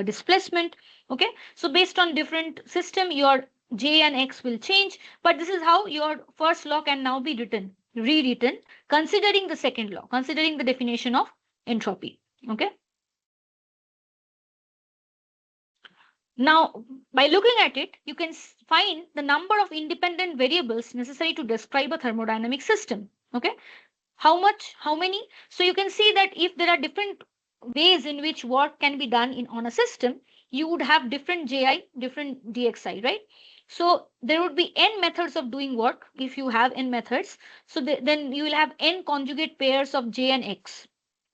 displacement. Okay. So based on different system, your J and X will change. But this is how your first law can now be rewritten, considering the second law, considering the definition of entropy. Okay. Now, by looking at it, you can find the number of independent variables necessary to describe a thermodynamic system. Okay. How many? So you can see that if there are different ways in which work can be done on a system, you would have different Ji, different dxi, right? So there would be n methods of doing work if you have n methods. So then you will have n conjugate pairs of J and X,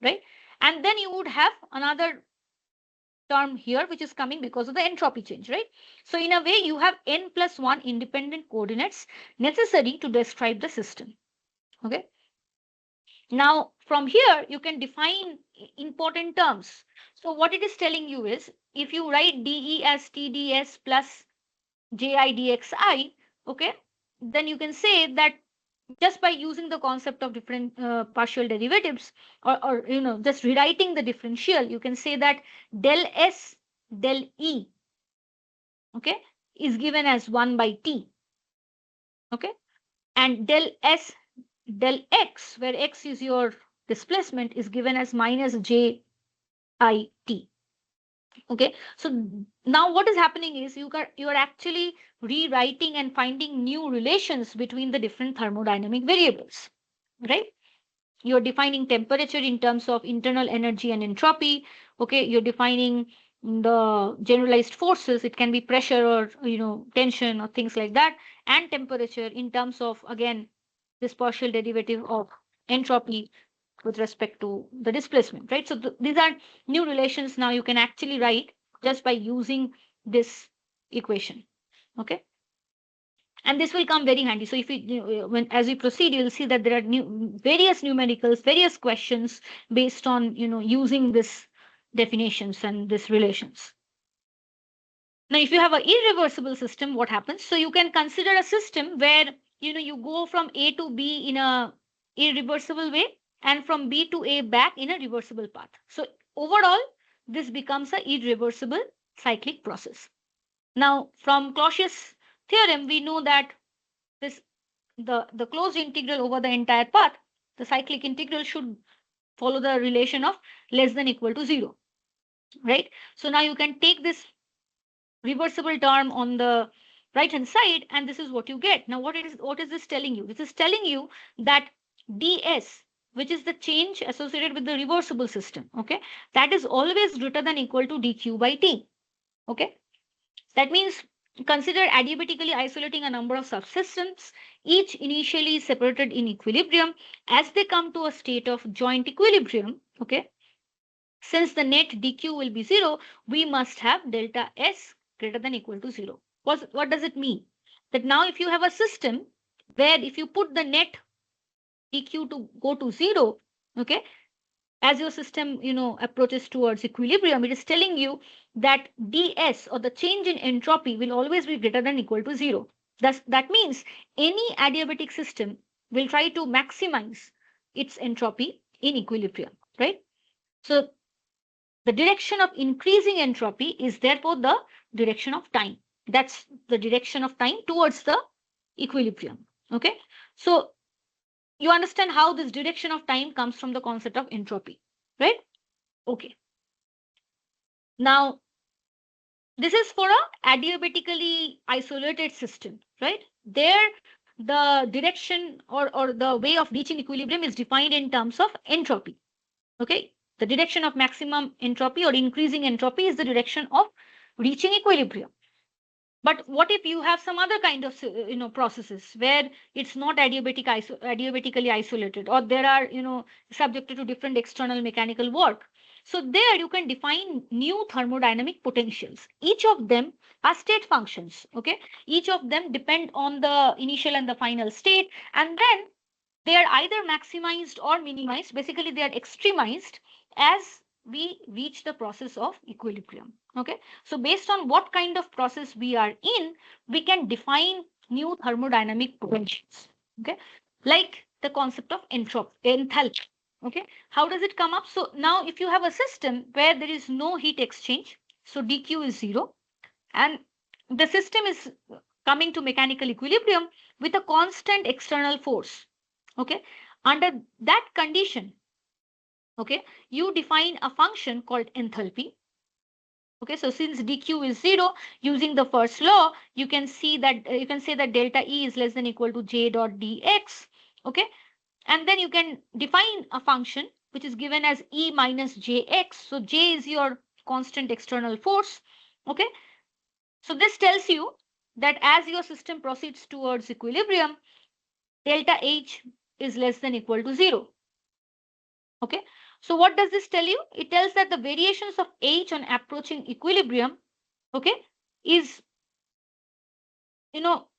right? And then you would have another term here which is coming because of the entropy change, right? So in a way, you have n plus 1 independent coordinates necessary to describe the system. Okay. Now, from here, you can define important terms. So what it is telling you is, if you write dE as TdS plus Ji dxi, okay, then you can say that just by using the concept of different partial derivatives, or just rewriting the differential, you can say that del S del E, okay, is given as 1 by T, okay, and del S del X, where X is your displacement, is given as minus J I T. Okay, so now what is happening is you are actually rewriting and finding new relations between the different thermodynamic variables, right? You're defining temperature in terms of internal energy and entropy. Okay, you're defining the generalized forces. It can be pressure or tension or things like that, and temperature in terms of, again, this partial derivative of entropy with respect to the displacement, right? So these are new relations now you can actually write just by using this equation. Okay. And this will come very handy. So if when as we proceed, you'll see that there are various numericals, various questions based on using this definitions and this relations. Now, if you have an irreversible system, what happens? So you can consider a system where you go from A to B in a irreversible way, and from B to A back in a reversible path. So overall, this becomes a irreversible cyclic process. Now, from Clausius' theorem, we know that this the closed integral over the entire path, the cyclic integral should follow the relation of less than equal to 0, right? So now you can take this reversible term on the right hand side, and this is what you get. Now, what is this telling you? This is telling you that ds, which is the change associated with the reversible system, okay, that is always greater than equal to dq by t. Okay, that means consider adiabatically isolating a number of subsystems, each initially separated in equilibrium. As they come to a state of joint equilibrium, okay, since the net dq will be 0, we must have delta S greater than equal to 0. What does it mean? That now if you have a system where if you put the net dq to go to 0, okay, as your system approaches towards equilibrium, it is telling you that ds, or the change in entropy, will always be greater than equal to 0. Thus, that means any adiabatic system will try to maximize its entropy in equilibrium, right? So the direction of increasing entropy is therefore the direction of time. That's the direction of time towards the equilibrium. Okay. So you understand how this direction of time comes from the concept of entropy, right? Okay. Now, this is for a adiabatically isolated system, right? There, the direction or the way of reaching equilibrium is defined in terms of entropy. Okay, the direction of maximum entropy or increasing entropy is the direction of reaching equilibrium. But what if you have some other kind of processes where it's not adiabatically isolated, or there are subjected to different external mechanical work? So there you can define new thermodynamic potentials. Each of them are state functions. Okay, each of them depend on the initial and the final state, and then they are either maximized or minimized. Basically, they are extremized as we reach the process of equilibrium. Okay, so based on what kind of process we are in, we can define new thermodynamic potentials. Okay, like the concept of enthalpy. Okay, how does it come up? So now if you have a system where there is no heat exchange, so dq is 0, and the system is coming to mechanical equilibrium with a constant external force. Okay, under that condition, okay, you define a function called enthalpy. Okay, so since dq is 0, using the first law, you can see that you can say that delta E is less than equal to j dot dx. Okay, and then you can define a function which is given as E minus jx. So j is your constant external force. Okay, so this tells you that as your system proceeds towards equilibrium, delta H is less than equal to 0. Okay, so what does this tell you? It tells that the variations of H on approaching equilibrium, okay, is, you know,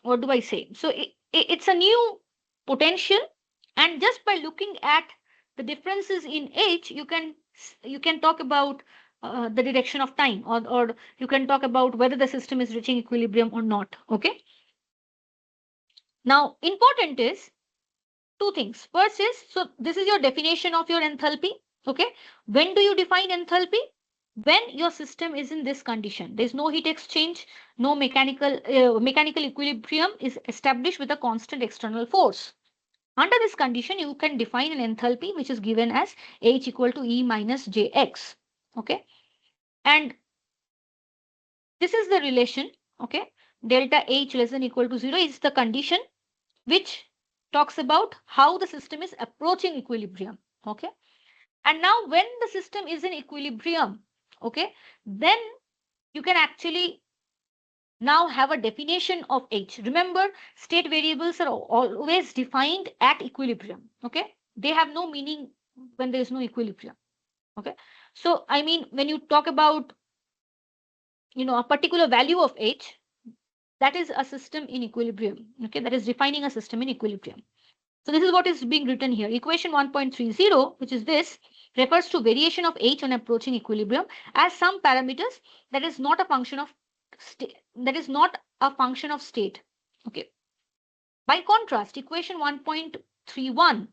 what do I say? So it's a new potential, and just by looking at the differences in H, you can talk about the direction of time, or you can talk about whether the system is reaching equilibrium or not. Okay. Now, important is two things. First is, so this is your definition of your enthalpy. Okay, when do you define enthalpy? When your system is in this condition, there is no heat exchange, no mechanical equilibrium is established with a constant external force. Under this condition, you can define an enthalpy which is given as H equal to E minus Jx. Okay, and this is the relation. Okay, delta H less than equal to 0 is the condition which talks about how the system is approaching equilibrium. Okay, and now when the system is in equilibrium, okay, then you can actually now have a definition of H. Remember, state variables are always defined at equilibrium. Okay, they have no meaning when there is no equilibrium. Okay, so I mean, when you talk about, a particular value of H, that is a system in equilibrium. Okay, that is defining a system in equilibrium. So this is what is being written here. Equation 1.30, which is this, refers to variation of H on approaching equilibrium as some parameters that is not a function of state. That is not a function of state. Okay. By contrast, equation 1.31,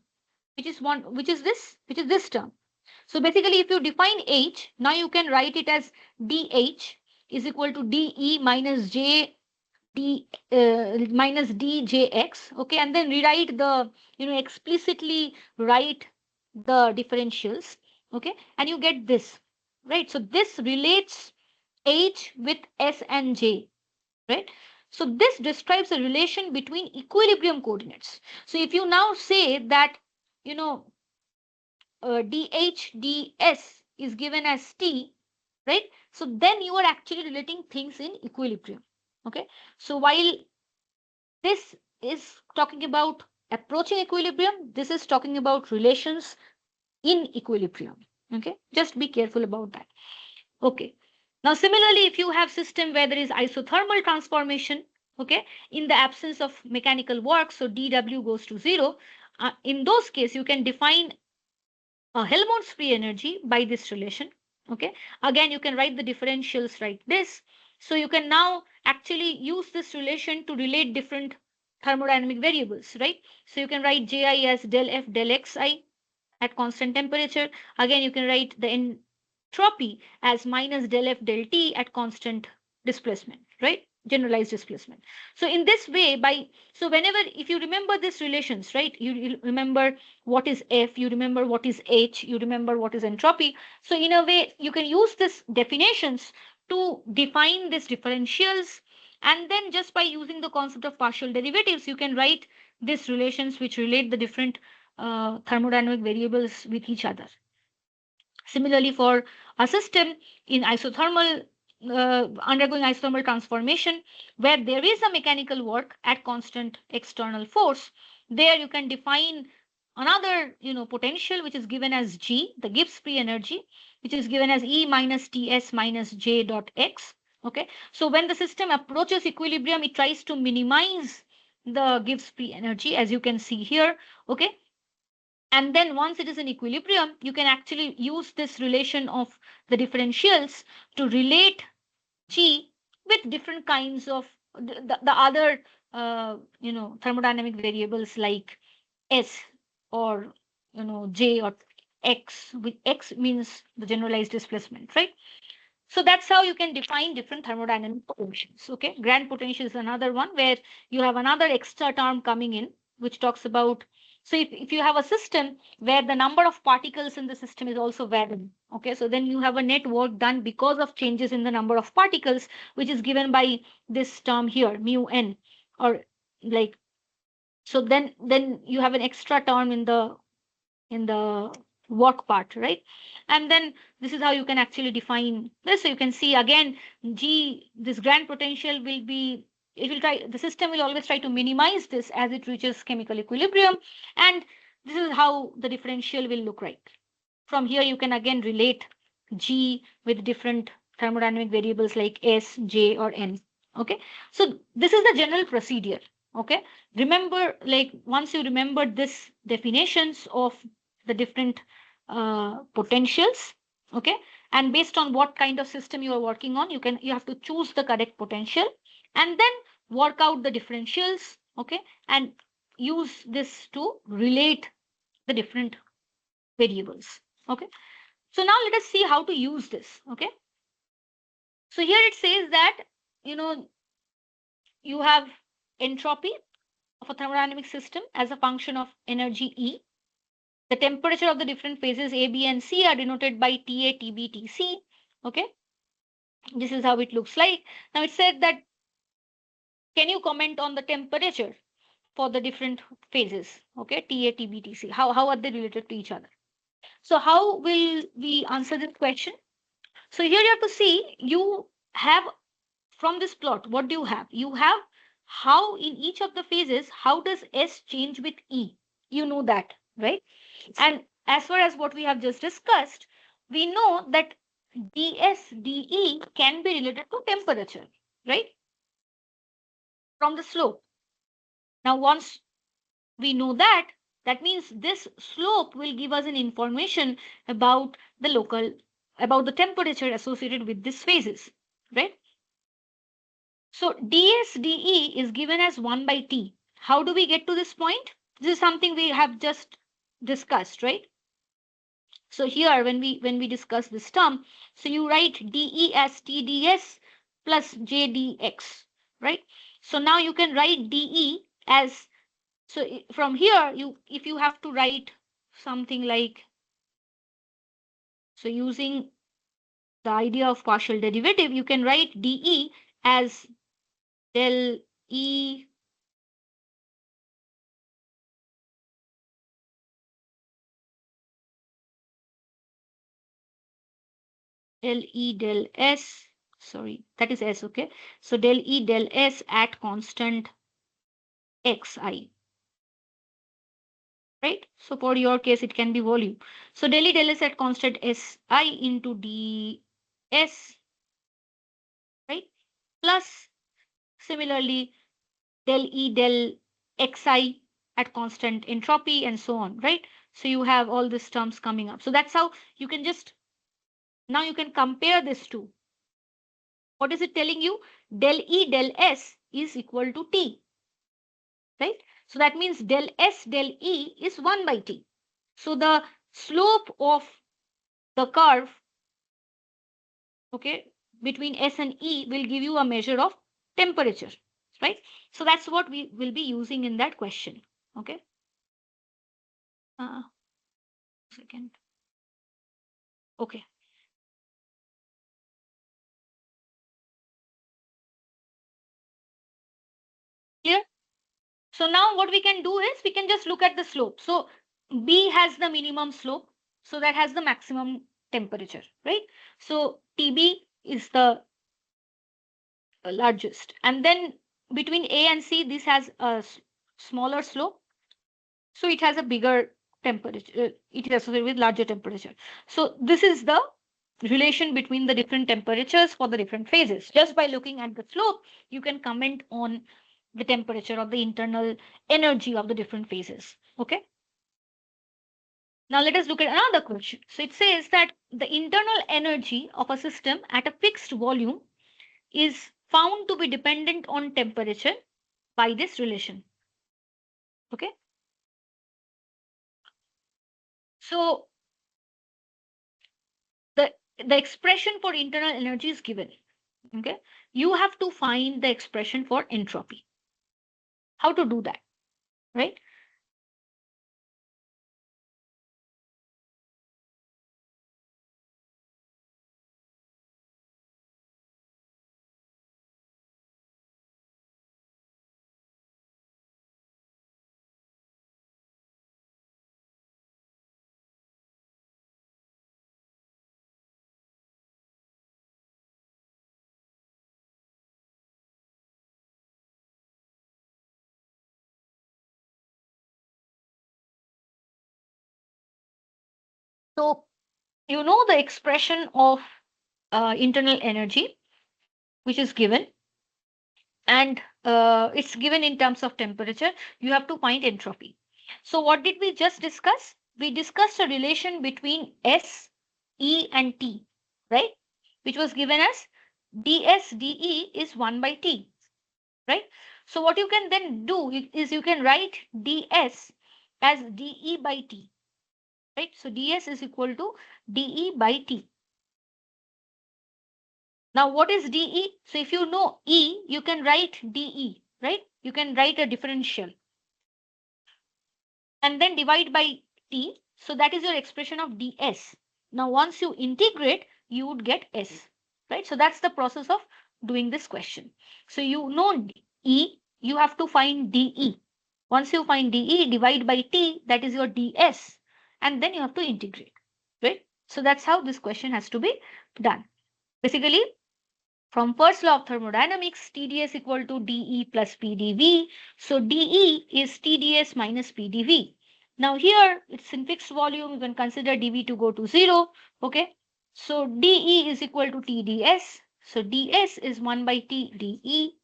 which is this term. So basically, if you define H, now you can write it as dH is equal to dE minus J minus djx. Okay, and then rewrite the, explicitly write the differentials. Okay, and you get this, right? So this relates H with S and J, right? So this describes a relation between equilibrium coordinates. So if you now say that, dH ds is given as t, right? So then you are actually relating things in equilibrium. Okay, so while this is talking about approaching equilibrium, this is talking about relations in equilibrium. Okay, just be careful about that. Okay, now similarly, if you have system where there is isothermal transformation, okay, in the absence of mechanical work, so dW goes to 0, in those cases you can define a Helmholtz free energy by this relation. Okay, again you can write the differentials like this. So you can now actually use this relation to relate different thermodynamic variables, right? So you can write Ji as del F del Xi at constant temperature. Again, you can write the entropy as minus del F del T at constant displacement, right? Generalized displacement. So in this way, so whenever, if you remember these relations, right, you remember what is F, you remember what is H, you remember what is entropy. So in a way, you can use these definitions to define these differentials, and then just by using the concept of partial derivatives, you can write these relations which relate the different thermodynamic variables with each other. Similarly, for a system in isothermal, undergoing isothermal transformation, where there is a mechanical work at constant external force, there you can define another potential which is given as G, the Gibbs free energy, which is given as E minus Ts minus J dot X. Okay, so when the system approaches equilibrium, it tries to minimize the Gibbs free energy, as you can see here. Okay, and then once it is in equilibrium, you can actually use this relation of the differentials to relate G with different kinds of the other thermodynamic variables like S or J or X, with X means the generalized displacement, right? So that's how you can define different thermodynamic potentials. Okay, grand potential is another one where you have another extra term coming in which talks about. So if you have a system where the number of particles in the system is also varying, okay, so then you have a net work done because of changes in the number of particles, which is given by this term here, mu n, or like, so then you have an extra term in the work part, right? And then this is how you can actually define this. So you can see again, G, this grand potential will be, it will try, the system will always try to minimize this as it reaches chemical equilibrium. And this is how the differential will look like. From here, you can again relate G with different thermodynamic variables like S, J, or N. Okay, so this is the general procedure. Okay, remember, like once you remember this definitions of the different potentials, okay, and based on what kind of system you are working on, you have to choose the correct potential and then work out the differentials, okay, and use this to relate the different variables. Okay, so now let us see how to use this. Okay, so here it says that you know you have entropy of a thermodynamic system as a function of energy E. The temperature of the different phases A, B, and C are denoted by TA, TB, TC. Okay, this is how it looks like. Now it said that, can you comment on the temperature for the different phases? Okay, TA, TB, TC. How are they related to each other? So how will we answer this question? So here you have to see, you have from this plot, what do you have? You have how in each of the phases, how does S change with E? You know that, right? And as far as what we have just discussed, we know that ds dE can be related to temperature, right? From the slope. Now, once we know that, that means this slope will give us an information about the about the temperature associated with these phases, right? So ds dE is given as 1 by T. How do we get to this point? This is something we have just discussed, right? So here when we discuss this term, so you write dE as TdS plus JdX, right? So now you can write dE as, so from here, if you have to write something like, so using the idea of partial derivative, you can write dE as del E del S, sorry, that is S, okay? So del E del S at constant Xi, right? So for your case, it can be volume. So del E del S at constant Si into ds, right? Plus similarly del E del Xi at constant entropy and so on, right? So you have all these terms coming up. So that's how you can just, now you can compare this to, what is it telling you? Del E del S is equal to T, right? So that means del S del E is 1 by T. So the slope of the curve, okay, between S and E will give you a measure of temperature, right? So that's what we will be using in that question. Okay. Second. Okay. Clear? So now what we can do is we can just look at the slope. So B has the minimum slope, so that has the maximum temperature, right? So TB is the largest. And then between A and C, this has a smaller slope. So it has a bigger temperature. It is associated with larger temperature. So this is the relation between the different temperatures for the different phases. Just by looking at the slope, you can comment on the temperature or the internal energy of the different phases. Okay. Now let us look at another question. So it says that the internal energy of a system at a fixed volume is found to be dependent on temperature by this relation. Okay. So the expression for internal energy is given. Okay. You have to find the expression for entropy. How to do that, right? So you know the expression of internal energy, which is given, and it's given in terms of temperature. You have to find entropy. So what did we just discuss? We discussed a relation between S, E, and T, right? Which was given as ds dE is 1 by T, right? So what you can then do is you can write ds as dE by T, right? So ds is equal to dE by T. Now, what is dE? So if you know E, you can write dE, right? You can write a differential and then divide by T. So that is your expression of ds. Now, once you integrate, you would get S, right? So that's the process of doing this question. So you know E, you have to find dE. Once you find dE, divide by T, that is your ds. And then you have to integrate, right? So that's how this question has to be done. Basically, from first law of thermodynamics, TdS equal to dE plus PdV. So dE is TdS minus PdV. Now here it's in fixed volume. You can consider dV to go to 0. Okay. So dE is equal to TdS. So ds is 1 by T dE.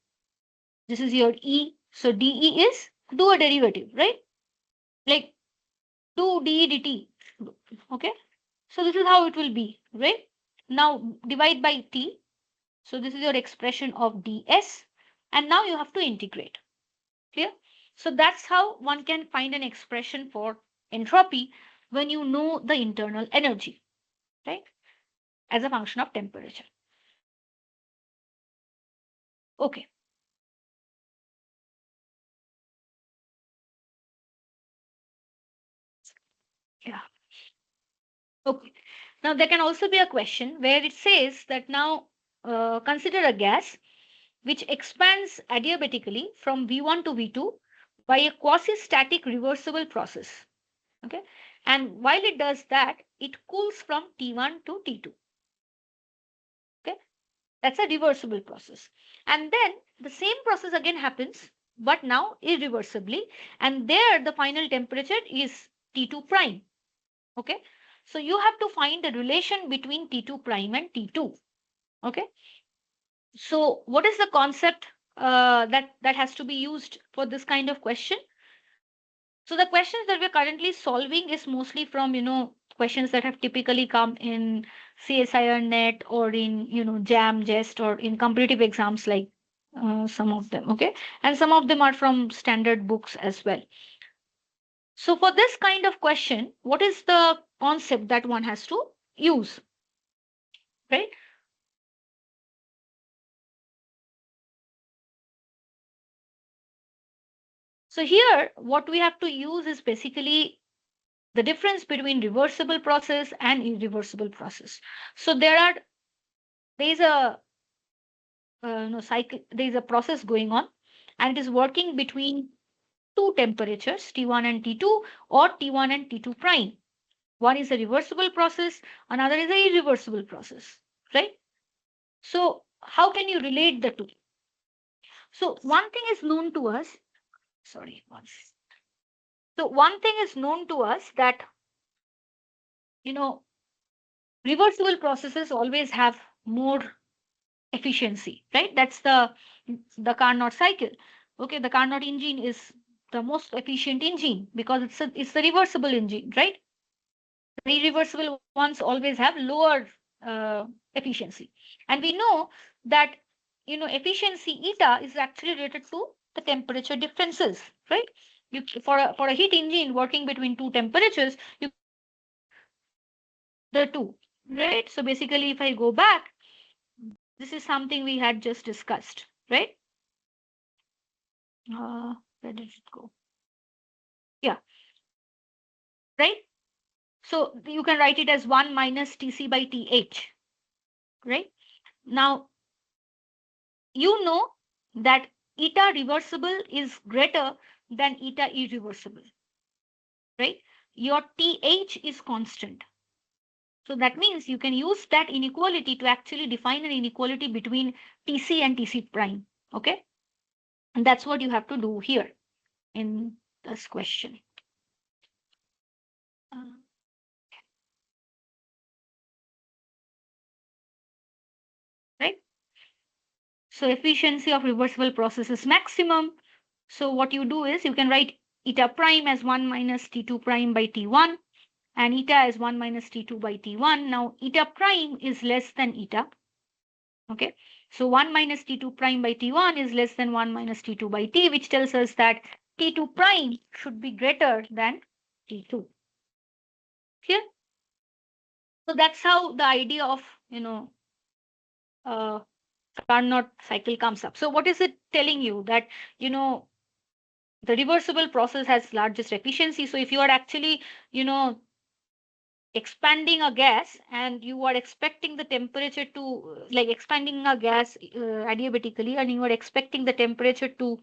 This is your E. So dE is, do a derivative, right? Like do dE dt. Okay. So this is how it will be, right? Now divide by T. So this is your expression of ds, and now you have to integrate. Clear? So that's how one can find an expression for entropy when you know the internal energy, right? As a function of temperature. Okay. Yeah. Okay. Now there can also be a question where it says that now consider a gas which expands adiabatically from V1 to V2 by a quasi-static reversible process. Okay. And while it does that, it cools from T1 to T2. Okay. That's a reversible process. And then the same process again happens, but now irreversibly. And there the final temperature is T2 prime. Okay. So you have to find the relation between T2 prime and T2. Okay. So what is the concept that has to be used for this kind of question? So the questions that we're currently solving is mostly from, questions that have typically come in CSIR net or in, JAM, JEST or in competitive exams like some of them. Okay. And some of them are from standard books as well. So for this kind of question, what is the concept that one has to use, right? So here, what we have to use is basically the difference between reversible process and irreversible process. So there is a cycle, there is a process going on, and it is working between two temperatures, T1 and T2, or T1 and T2 prime. One is a reversible process, another is a irreversible process, right? So how can you relate the two? So one thing is known to us. Sorry, once. So one thing is known to us that, you know, reversible processes always have more efficiency, right? That's the Carnot cycle. Okay, the Carnot engine is the most efficient engine because it's the reversible engine, right? The irreversible ones always have lower uh, efficiency, and we know that, efficiency eta is actually related to the temperature differences, right? For a heat engine working between two temperatures, you can actually divide the two, right? So basically, if I go back, this is something we had just discussed, right? Where did it go? Yeah, right. So you can write it as 1 minus Tc by Th, right? Now, you know that eta reversible is greater than eta irreversible, right? Your Th is constant. So that means you can use that inequality to actually define an inequality between Tc and Tc prime. Okay. And that's what you have to do here in this question. Uh, right. So efficiency of reversible process is maximum. So what you do is you can write eta prime as 1 minus T2 prime by T1 and eta as 1 minus T2 by T1. Now eta prime is less than eta. Okay. So 1 minus T2 prime by T1 is less than 1 minus T2 by T, which tells us that T2 prime should be greater than T2. Here. So that's how the idea of, uh, Carnot cycle comes up. So what is it telling you? That, the reversible process has largest efficiency. So if you are actually, expanding a gas and you are expecting the temperature to, like expanding a gas adiabatically, and you are expecting the temperature to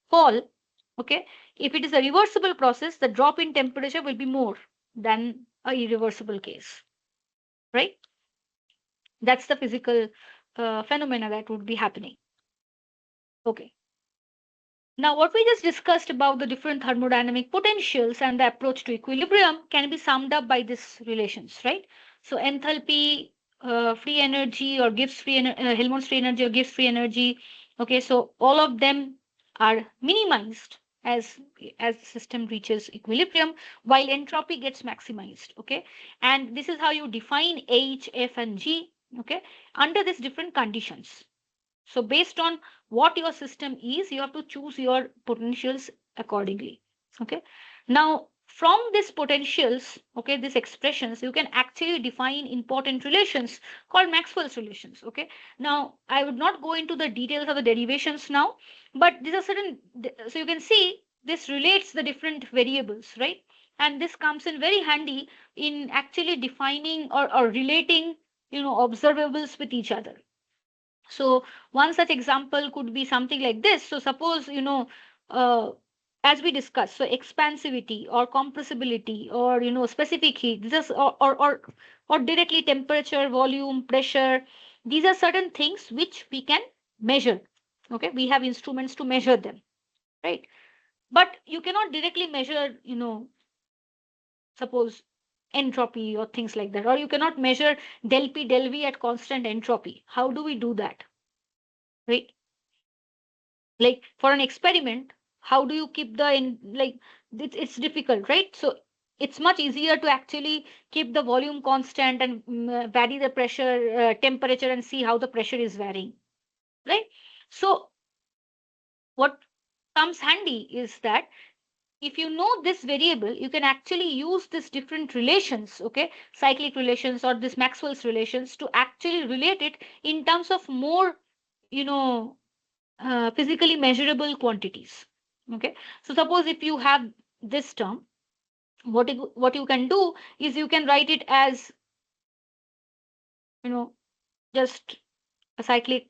fall, okay, if it is a reversible process, the drop in temperature will be more than a irreversible case, right? That's the physical phenomena that would be happening. Okay. Now, what we just discussed about the different thermodynamic potentials and the approach to equilibrium can be summed up by these relations, right? So, enthalpy, free energy, or Gibbs free Helmholtz free energy or Gibbs free energy. Okay, so all of them are minimized as the system reaches equilibrium, while entropy gets maximized. Okay, and this is how you define H, F, and G. Okay, under these different conditions. So based on what your system is, you have to choose your potentials accordingly. Okay. Now, from these potentials, okay, these expressions, you can actually define important relations called Maxwell's relations. Okay. Now, I would not go into the details of the derivations now, but these are certain, so you can see this relates the different variables, right? And this comes in very handy in actually defining or relating, observables with each other. So one such example could be something like this. So suppose, uh, as we discussed, so expansivity or compressibility or, specific heat, this is, or directly temperature, volume, pressure. These are certain things which we can measure. Okay, we have instruments to measure them, right? But you cannot directly measure, suppose entropy or things like that, or you cannot measure del P del V at constant entropy. How do we do that, right? Like for an experiment, how do you keep the in like it's difficult, right? So it's much easier to actually keep the volume constant and vary the pressure temperature and see how the pressure is varying, right? So what comes handy is that if you know this variable, you can actually use this different relations, okay, cyclic relations or this Maxwell's relations, to actually relate it in terms of more, you know physically measurable quantities. Okay, so suppose if you have this term, what you can do is you can write it as, you know just a cyclic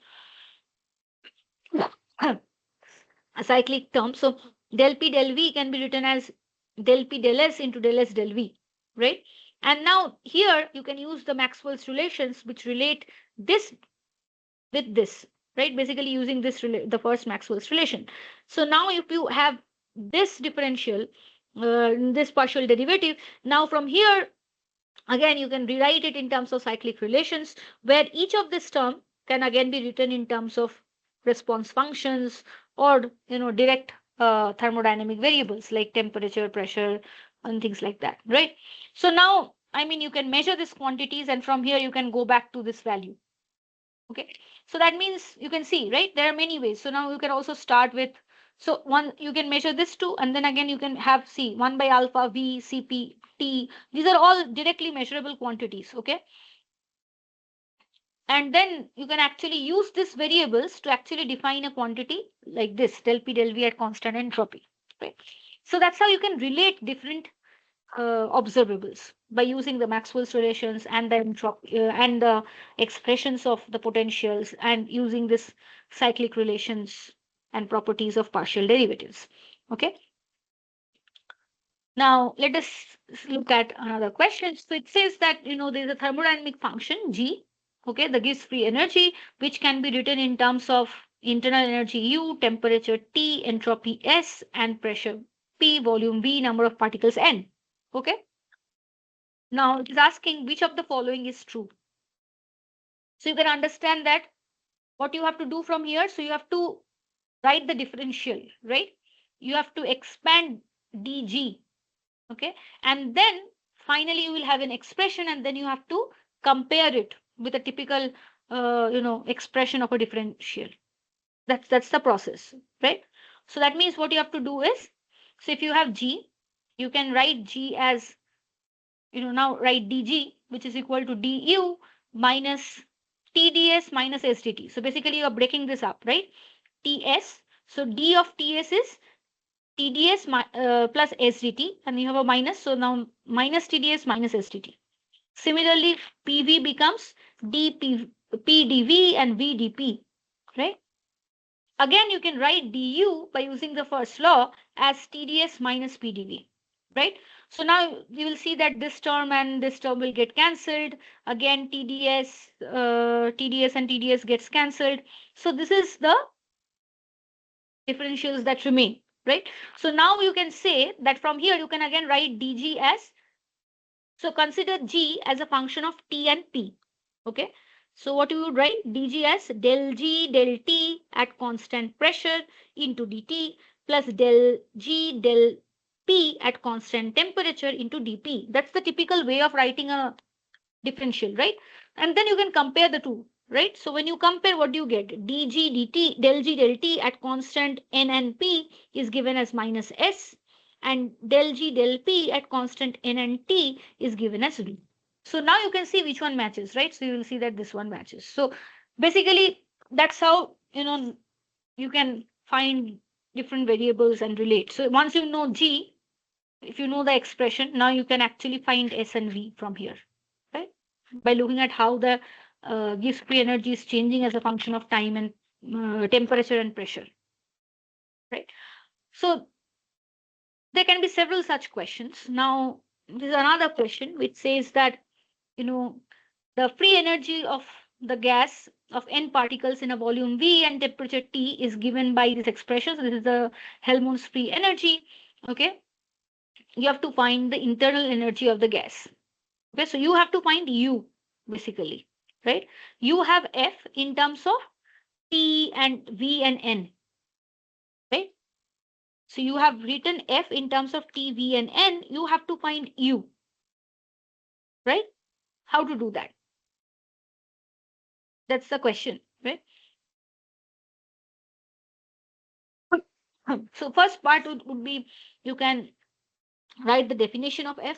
a cyclic term. So del P del V can be written as del P del S into del S del V, right? And now here you can use the Maxwell's relations which relate this with this, right? Basically using this the first Maxwell's relation. So now if you have this differential, this partial derivative. Now from here, again, you can rewrite it in terms of cyclic relations, where each of this term can again be written in terms of response functions or direct thermodynamic variables like temperature, pressure, and things like that, right? So now, I mean, you can measure these quantities, and from here you can go back to this value. Okay, so that means you can see, right? There are many ways. So now you can also start with, so one, you can measure this too, and then again you can have C 1 by alpha V Cp T. These are all directly measurable quantities. Okay, and then you can actually use these variables to actually define a quantity like this del P del V at constant entropy. Right. So that's how you can relate different observables by using the Maxwell's relations and the and the expressions of the potentials, and using this cyclic relations and properties of partial derivatives. Okay. Now let us look at another question. So it says that there is a thermodynamic function G, okay, that gives free energy, which can be written in terms of internal energy U, temperature T, entropy S, and pressure P, volume V, number of particles N. Okay. Now it is asking which of the following is true. So you can understand that what you have to do from here. So you have to write the differential, right? You have to expand dg, okay? And then finally you will have an expression, and then you have to compare it with a typical expression of a differential. That's the process, right? So that means what you have to do is, so if you have g, you can write g as, now write dg, which is equal to du minus tds minus sdt. So basically you are breaking this up, right? Ts, so d of ts is tds plus sdt, and you have a minus, so now minus tds minus sdt. Similarly, pv becomes dp pdv and vdp, right? Again, you can write du by using the first law as TDS minus PdV, right? So now you will see that this term and this term will get cancelled. Again, TDS and TDS gets cancelled. So this is the differentials that remain, right? So now you can say that from here you can again write dg as, so consider g as a function of t and p, okay? So what you would write dg as del g del t at constant pressure into dt plus del g del p at constant temperature into dp. That's the typical way of writing a differential, right? And then you can compare the two, right? So when you compare, what do you get? dg dt del g del t at constant n and p is given as minus s, and del g del p at constant n and t is given as v. So now you can see which one matches, right? So you will see that this one matches. So basically that's how you can find different variables and relate. So once you know g, if you know the expression, now you can actually find s and v from here, right? By looking at how the Gibbs free energy is changing as a function of time and temperature and pressure, right? So there can be several such questions. Now, there's another question which says that, you know, the free energy of the gas of n particles in a volume V and temperature T is given by this expression. So this is the Helmholtz free energy. Okay, you have to find the internal energy of the gas. Okay, so you have to find U basically, right? You have F in terms of T and V and N, right? So you have written F in terms of T, V, and N. You have to find U, right? How to do that? That's the question, right? So first part would be, you can write the definition of F,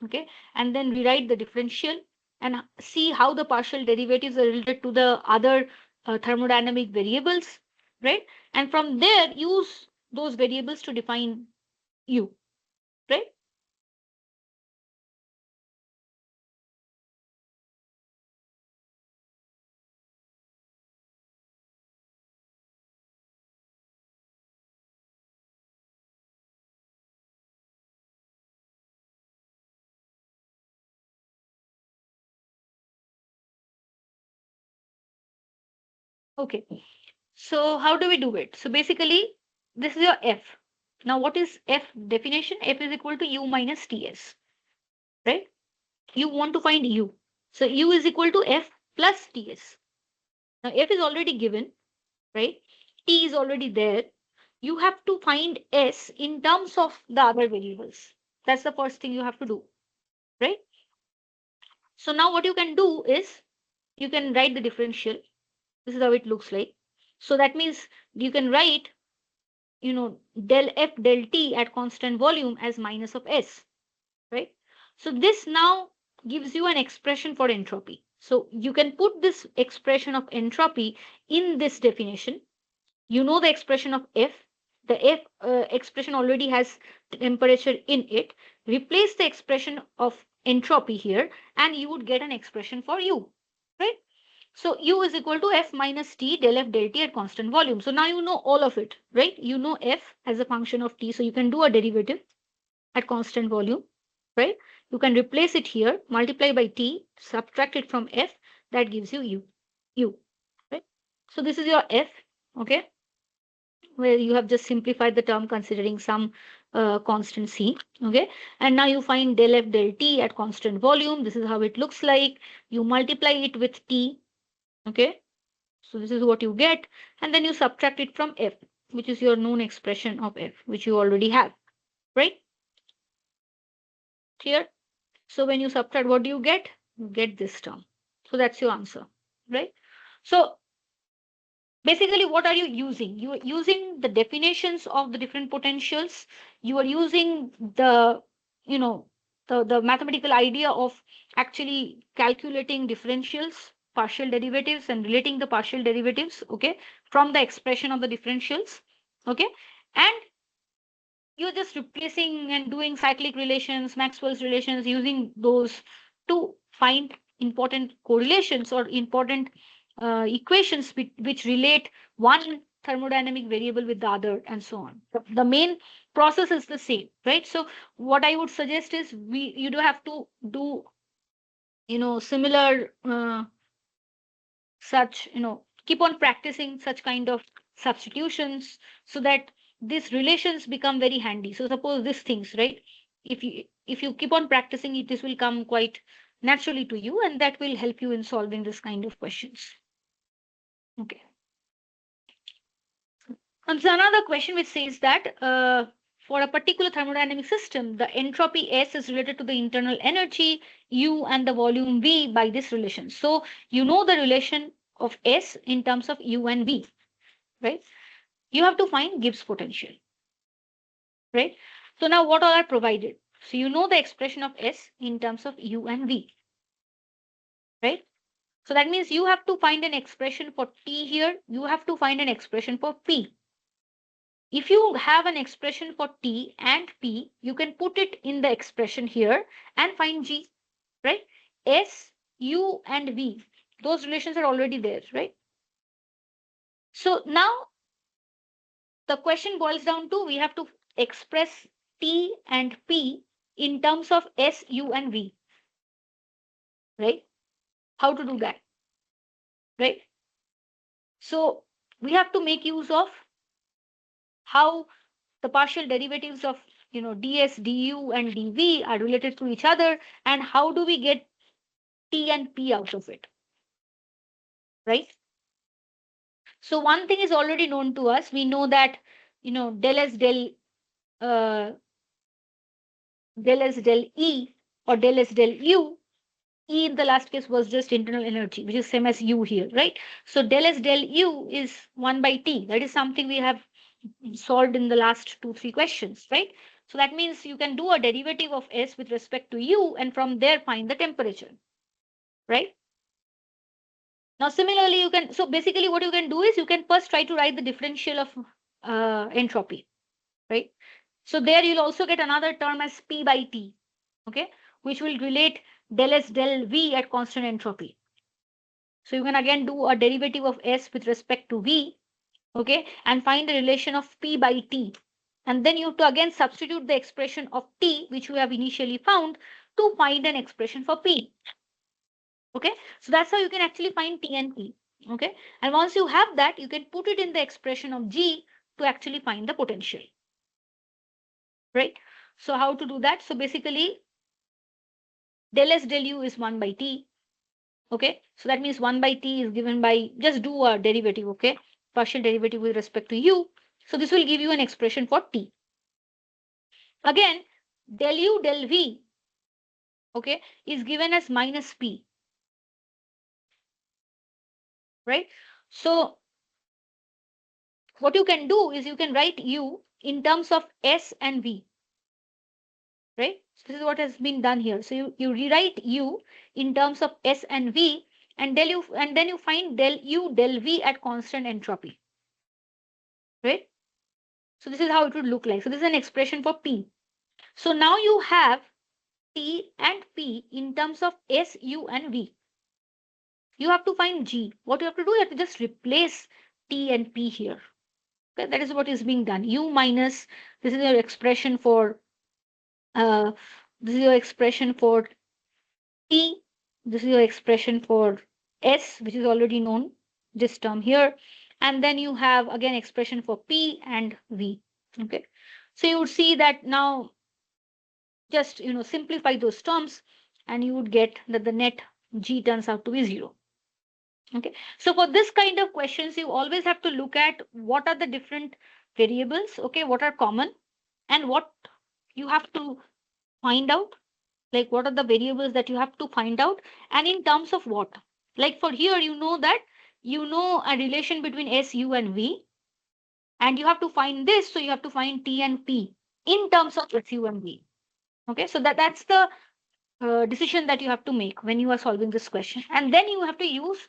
okay, and then rewrite the differential and see how the partial derivatives are related to the other thermodynamic variables, right? And from there, use those variables to define U, right? Okay. So how do we do it? So basically, this is your F. Now, what is F definition? F is equal to U minus TS, right? You want to find U. So U is equal to F plus TS. Now, F is already given, right? T is already there. You have to find S in terms of the other variables. That's the first thing you have to do, right? So now what you can do is you can write the differential. This is how it looks like. So that means you can write, del F del T at constant volume as minus of S, right? So this now gives you an expression for entropy. So you can put this expression of entropy in this definition. You know the expression of F. The F expression already has temperature in it. Replace the expression of entropy here, and you would get an expression for U, right? So U is equal to F minus T del F del T at constant volume. So now you know all of it, right? You know F as a function of T, so you can do a derivative at constant volume, right? You can replace it here, multiply by T, subtract it from F, that gives you U, right? So this is your F, okay, where you have just simplified the term considering some constant C, okay? And now you find del F del T at constant volume. This is how it looks like. You multiply it with T, okay? So this is what you get, and then you subtract it from F, which is your known expression of F, which you already have, right? Clear? So when you subtract, what do you get? You get this term. So that's your answer, right? So basically, what are you using? You are using the definitions of the different potentials. You are using the, you know, the mathematical idea of actually calculating differentials, partial derivatives, and relating the partial derivatives, okay, from the expression of the differentials, okay, and you're just replacing and doing cyclic relations, Maxwell's relations, using those to find important correlations or important equations which relate one thermodynamic variable with the other and so on. The main process is the same, right? So what I would suggest is you do have to do, similar such, keep on practicing such kind of substitutions so that these relations become very handy. So suppose these things, right? If you keep on practicing it, this will come quite naturally to you, and that will help you in solving this kind of questions. Okay. And so another question which says that for a particular thermodynamic system, the entropy S is related to the internal energy U and the volume V by this relation. So you know the relation of S in terms of U and V, right? You have to find Gibbs potential, right? So now what all are provided? So you know the expression of S in terms of U and V, right? So that means you have to find an expression for T here. You have to find an expression for P. If you have an expression for T and P, you can put it in the expression here and find G, right? S, U, and V. Those relations are already there, right? So now the question boils down to we have to express T and P in terms of S, U, and V, right? How to do that, right? So we have to make use of how the partial derivatives of ds, du, and dv are related to each other, and how do we get T and P out of it, right? So one thing is already known to us. We know that del S uh, del S del E or del S del U. E in the last case was just internal energy, which is same as U here, right? So del S del U is 1 by T. That is something we have solved in the last 2, 3 questions, right? So that means you can do a derivative of S with respect to U and from there find the temperature, right? Now, similarly, you can, so basically what you can do is you can first try to write the differential of entropy, right? So there you'll also get another term as P by T, okay, which will relate del S del V at constant entropy. So you can again do a derivative of S with respect to V, okay, and find the relation of P by T. And then you have to again substitute the expression of T, which you have initially found, to find an expression for P. Okay, so that's how you can actually find T and P. Okay, and once you have that, you can put it in the expression of G to actually find the potential. right? So how to do that? So basically, del S del U is 1 by T. Okay, so that means 1 by T is given by, just do a derivative, okay? Partial derivative with respect to U. So this will give you an expression for T. Again, del U del V, okay, is given as minus P, right? So what you can do is you can write U in terms of S and V, right? So this is what has been done here. So you rewrite U in terms of S and V, and del U, and then you find del U del V at constant entropy, right? So this is how it would look like. So this is an expression for P. So now you have T and P in terms of S, U, and V. You have to find G. What you have to do, you have to just replace T and P here. Okay, that is what is being done. U minus, this is your expression for uh, this is your expression for T. This is your expression for S, which is already known, this term here. And then you have again expression for P and V. Okay. So you would see that now just simplify those terms and you would get that the net G turns out to be 0. Okay. So for this kind of questions, you always have to look at what are the different variables, okay, what are common and what you have to find out, like what are the variables that you have to find out and in terms of what. Like for here, you know that a relation between S, U and V, and you have to find this, so you have to find T and P in terms of S, U and V. Okay, so that's the decision that you have to make when you are solving this question, and then you have to use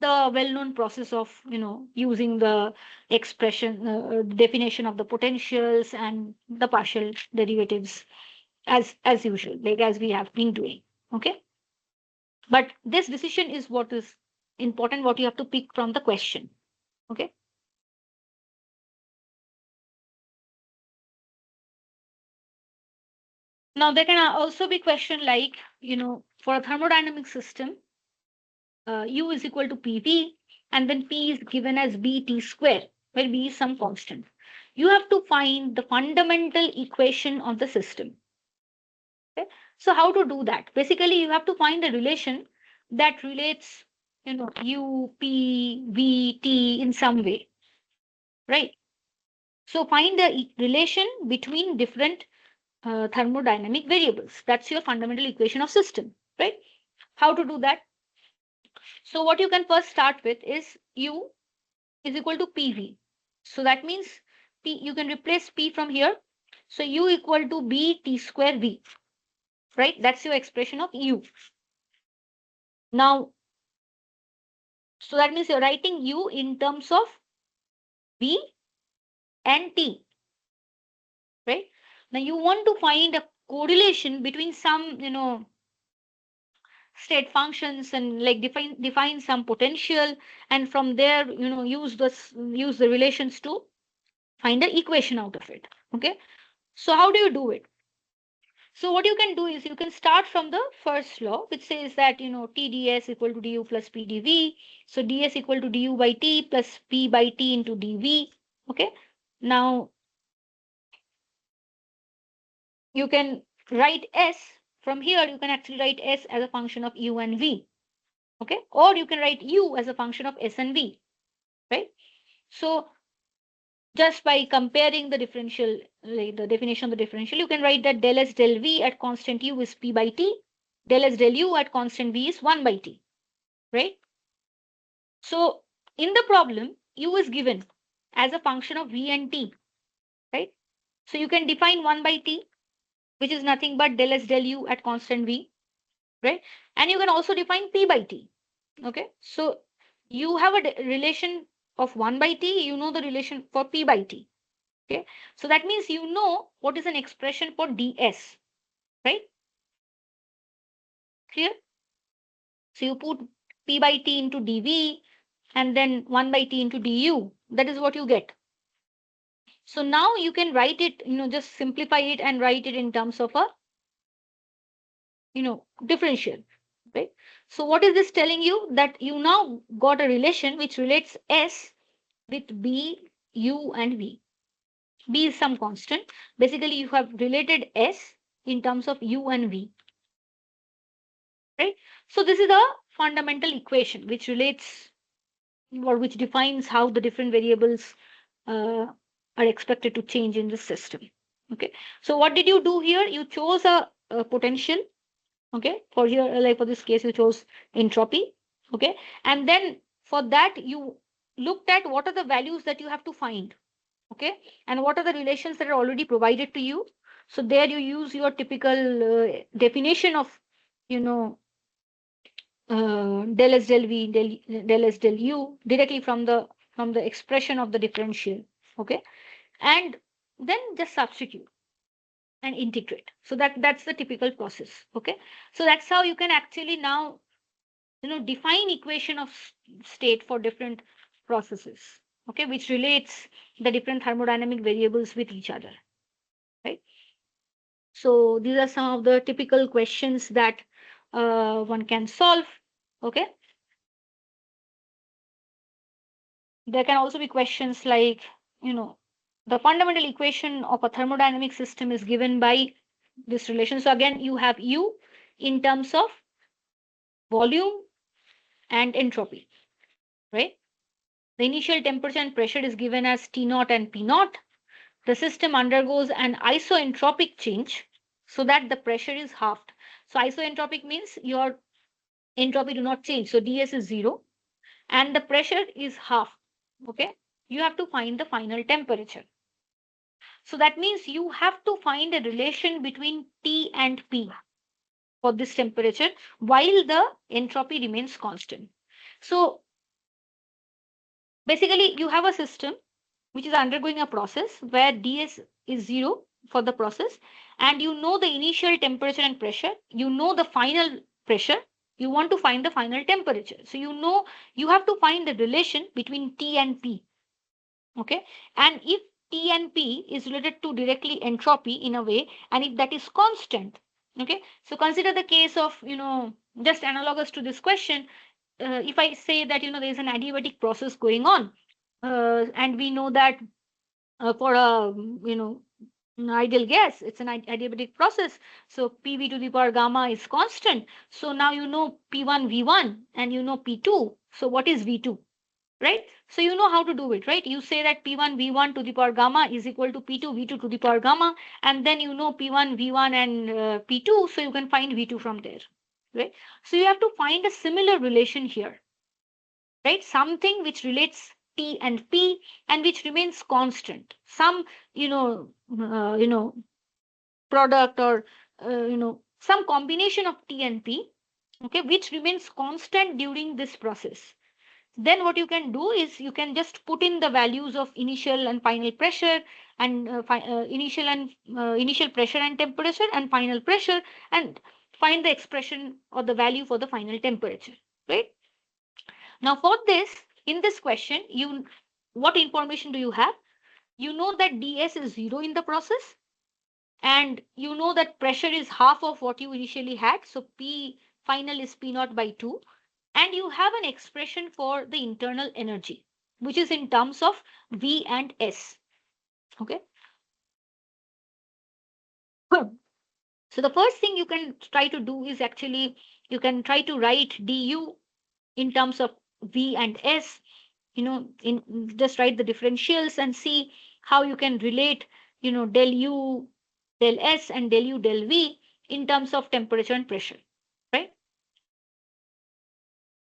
the well-known process of using the expression definition of the potentials and the partial derivatives as usual, like as we have been doing. Okay, but this decision is what is important, what you have to pick from the question. Okay, now there can also be question like, for a thermodynamic system, U is equal to PV, and then P is given as BT square, where B is some constant. You have to find the fundamental equation of the system. Okay? So how to do that? Basically, you have to find a relation that relates, U, P, V, T in some way, right? So find the relation between different thermodynamic variables. That's your fundamental equation of system, right? How to do that? So what you can first start with is U is equal to PV. So that means P, you can replace P from here. So U equal to B T square V, right? That's your expression of U. Now, so that means you're writing U in terms of V and T, right? Now you want to find a correlation between some, state functions and like define some potential, and from there, use the relations to find the equation out of it. Okay, so how do you do it? So what you can do is you can start from the first law, which says that TdS equal to du plus pdv. So ds equal to du by t plus p by t into dv. Okay, now you can write s from here. You can actually write s as a function of u and v. Okay, or you can write u as a function of s and v, right? So just by comparing the differential, like the definition of the differential, you can write that del s del v at constant u is p by t, del s del u at constant v is 1 by t, right? So in the problem, u is given as a function of v and t, right? So you can define 1 by t, which is nothing but del s del u at constant v, right? And you can also define p by t. Okay, so you have a relation of 1 by t, you know the relation for p by t. Okay, so that means you know what is an expression for ds, right? Clear? So you put p by t into dv and then 1 by t into du. That is what you get. So now you can write it, just simplify it and write it in terms of a, differential, right? So what is this telling you? That you now got a relation which relates S with B, U, and V. B is some constant. Basically, you have related S in terms of U and V, right? So this is a fundamental equation which relates or which defines how the different variables uh, are expected to change in the system. Okay. So what did you do here? You chose a potential. Okay. For here, like for this case, you chose entropy. Okay. And then for that, you looked at what are the values that you have to find. Okay. And what are the relations that are already provided to you. So there you use your typical definition of, you know, del S del V del S del U directly from the expression of the differential. Okay. And then just substitute and integrate. So that's the typical process. Okay. So that's how you can actually now, define equation of state for different processes. Okay. Which relates the different thermodynamic variables with each other. Right. So these are some of the typical questions that one can solve. Okay. There can also be questions like, the fundamental equation of a thermodynamic system is given by this relation. So again, you have U in terms of volume and entropy, right? The initial temperature and pressure is given as T naught and P naught. The system undergoes an isoentropic change so that the pressure is halved. So isoentropic means your entropy do not change. So ds is 0 and the pressure is half. Okay. You have to find the final temperature. So that means you have to find a relation between T and P for this temperature while the entropy remains constant. So basically, you have a system which is undergoing a process where ds is 0 for the process, and you know the initial temperature and pressure, you know the final pressure, you want to find the final temperature. So you know you have to find the relation between T and P. Okay. And if T and P is related to directly entropy in a way, and if that is constant, okay. So consider the case of, just analogous to this question. If I say that, there is an adiabatic process going on, and we know that for a, an ideal gas, it's an adiabatic process. So PV to the power gamma is constant. So now you know P1 V1 and you know P2. So what is V2? Right? So you know how to do it, right? You say that P1 V1 to the power gamma is equal to P2 V2 to the power gamma, and then you know P1 V1 and P2, so you can find V2 from there, right? So you have to find a similar relation here, right? Something which relates T and P and which remains constant. Some, you know, product or some combination of T and P, okay, which remains constant during this process. Then what you can do is you can just put in the values of initial and final pressure and initial pressure and temperature and final pressure, and find the expression or the value for the final temperature, right? Now for this, in this question, what information do you have? You know that ds is 0 in the process, and you know that pressure is half of what you initially had, so P final is P naught by 2, and you have an expression for the internal energy, which is in terms of V and S. Okay. So the first thing you can try to do is actually you can try to write du in terms of V and S, just write the differentials and see how you can relate, del U, del S and del U, del V in terms of temperature and pressure, right?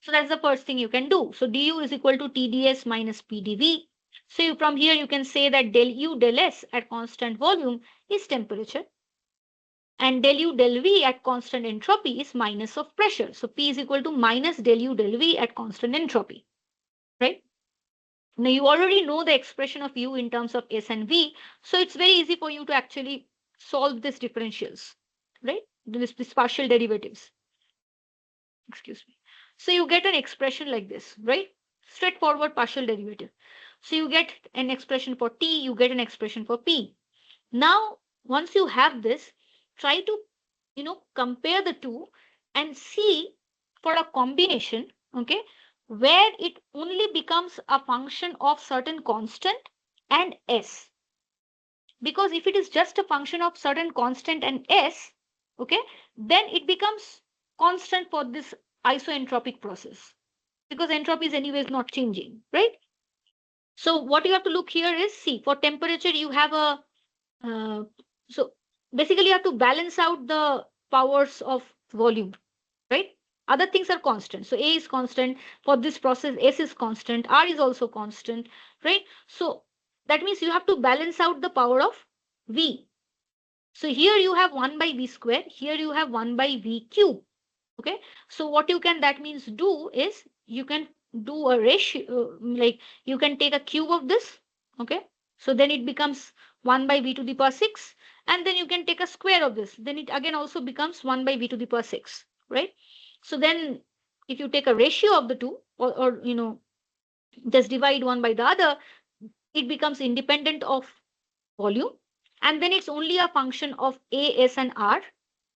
So that's the first thing you can do. So du is equal to TdS minus PdV. So from here you can say that del U del S at constant volume is temperature, and del U del V at constant entropy is minus of pressure. So P is equal to minus del U del V at constant entropy, right? Now you already know the expression of U in terms of S and V, so it's very easy for you to actually solve these differentials, right? This partial derivatives. Excuse me. So you get an expression like this, right? Straightforward partial derivative. So you get an expression for T, you get an expression for P. Now, once you have this, try to, compare the two and see for a combination, okay, where it only becomes a function of certain constant and S. Because if it is just a function of certain constant and s, okay, then it becomes constant for this isoentropic process, because entropy is anyways not changing, right? So what you have to look here is, see, for temperature you have a so basically you have to balance out the powers of volume, right? Other things are constant. So A is constant for this process, S is constant, R is also constant, right? So that means you have to balance out the power of V. So here you have 1 by V square, here you have 1 by V cube. Okay, so what you can, that means, do is you can do a ratio, like you can take a cube of this. Okay, so then it becomes 1 by V to the power 6, and then you can take a square of this, then it again also becomes 1 by V to the power 6, right? So then if you take a ratio of the two, or just divide one by the other, it becomes independent of volume, and then it's only a function of A, S and R,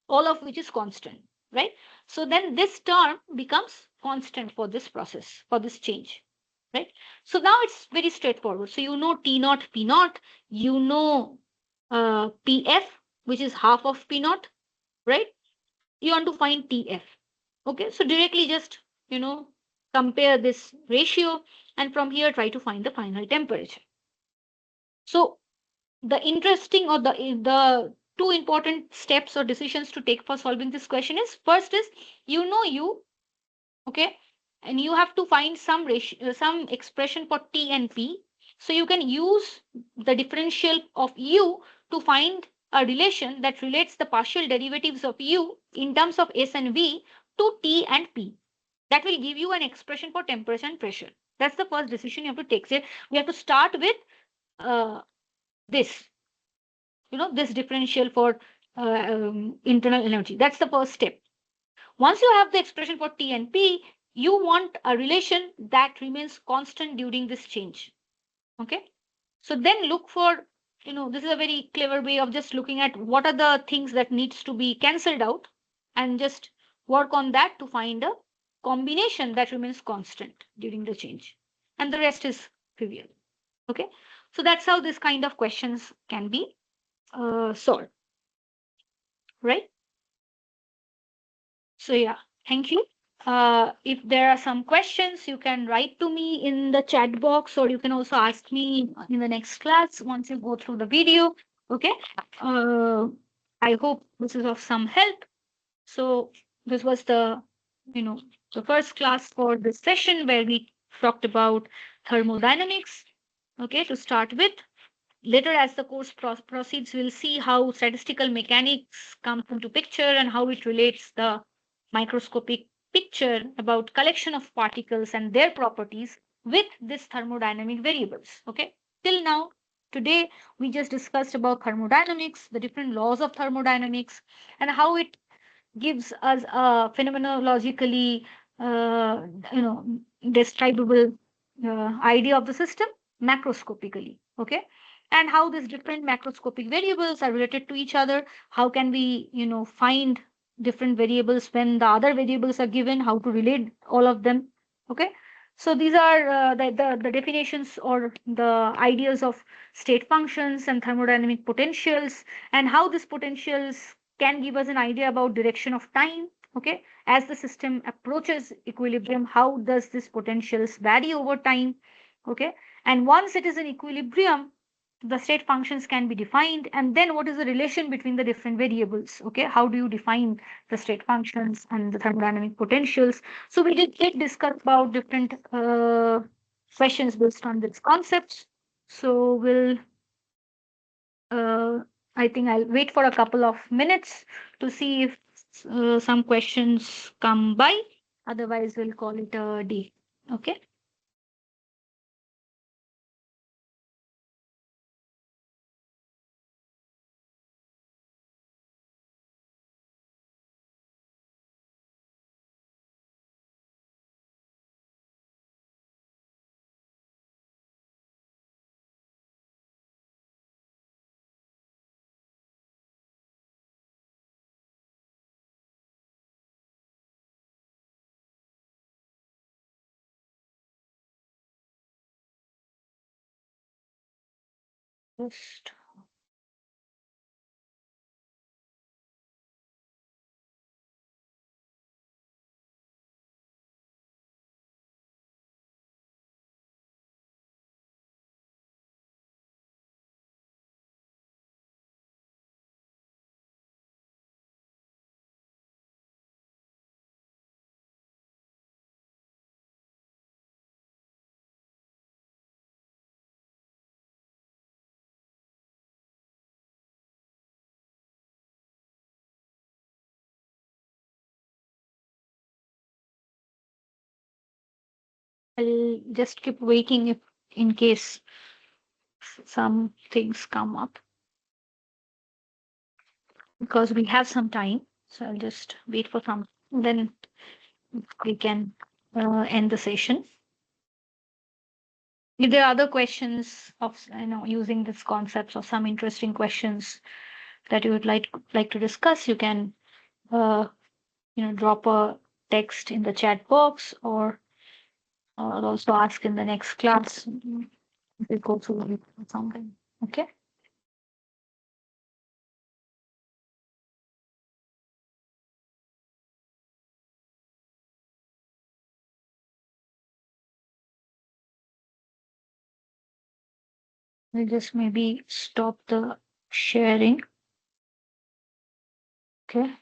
all of which is constant, right? So then this term becomes constant for this process, for this change, right? So now it's very straightforward. So you know T naught, P naught, you know PF, which is half of P naught, right? You want to find TF. Okay, so directly just, compare this ratio, and from here try to find the final temperature. So the interesting, or the two important steps or decisions to take for solving this question is, first is, u, okay, and you have to find some ratio, some expression for T and P. So you can use the differential of u to find a relation that relates the partial derivatives of u in terms of S and V to T and P. That will give you an expression for temperature and pressure. That's the first decision you have to take. So we have to start with this, this differential for internal energy. That's the first step. Once you have the expression for T and P, you want a relation that remains constant during this change. Okay. So then look for, this is a very clever way of just looking at what are the things that needs to be cancelled out, and just work on that to find a combination that remains constant during the change. And the rest is trivial. Okay. So that's how this kind of questions can be solved, right? So yeah, thank you. If there are some questions, you can write to me in the chat box, or you can also ask me in the next class once you go through the video. Okay. Uh, I hope this is of some help. So this was you know, the first class for this session, where we talked about thermodynamics. Okay, to start with. Later, as the course proceeds, we'll see how statistical mechanics comes into picture, and how it relates the microscopic picture about collection of particles and their properties with this thermodynamic variables. Okay. Till now, today we just discussed about thermodynamics, the different laws of thermodynamics, and how it gives us a phenomenologically, uh, you know, describable idea of the system macroscopically. Okay, and how these different macroscopic variables are related to each other. How can we, find different variables when the other variables are given? How to relate all of them? Okay. So these are the definitions or the ideas of state functions and thermodynamic potentials, and how these potentials can give us an idea about direction of time. Okay, as the system approaches equilibrium, how does this potentials vary over time? Okay, and once it is in equilibrium, the state functions can be defined, and then what is the relation between the different variables? Okay, how do you define the state functions and the thermodynamic potentials? So we did discuss about different questions based on these concepts. So we'll uh, I think I'll wait for a couple of minutes to see if some questions come by. Otherwise, we'll call it a day. Okay. Just I'll just keep waiting if in case some things come up because we have some time. So I'll just wait for some. Then we can end the session. If there are other questions of using these concepts or some interesting questions that you would like to discuss, you can uh, drop a text in the chat box or also ask in the next class. We'll go through it or something. Okay. We'll just maybe stop the sharing. Okay.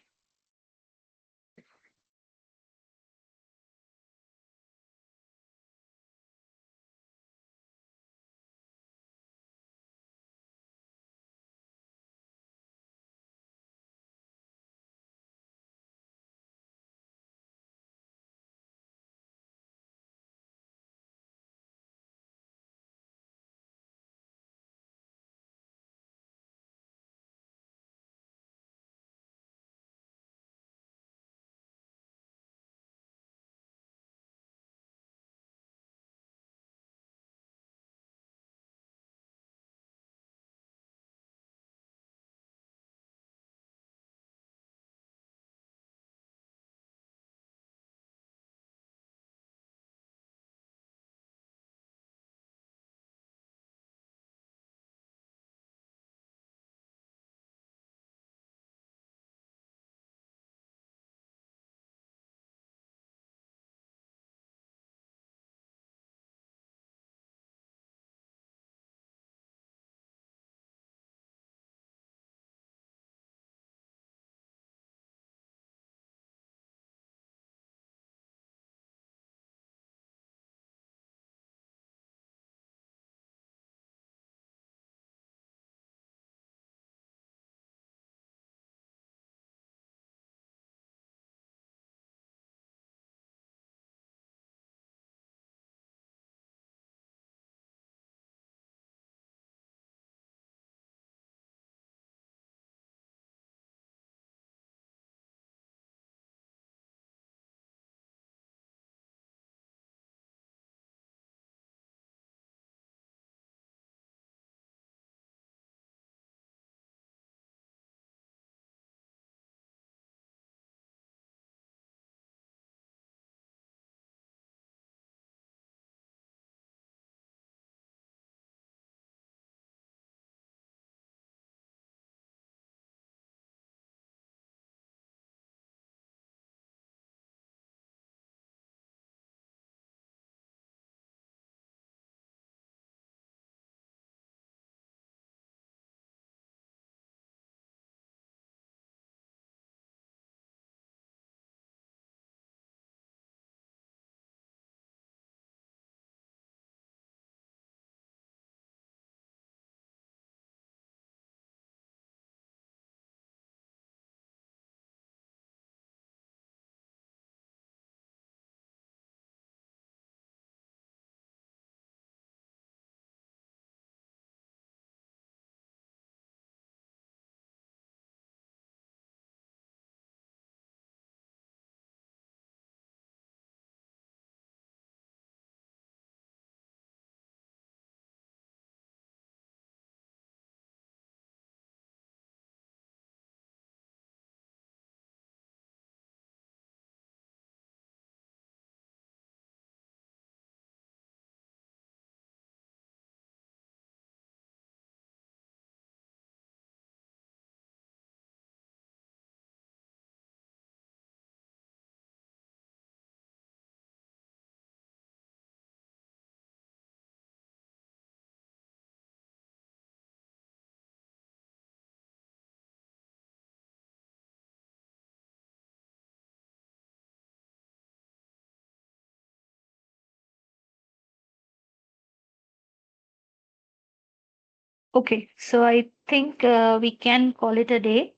Okay. So I think we can call it a day.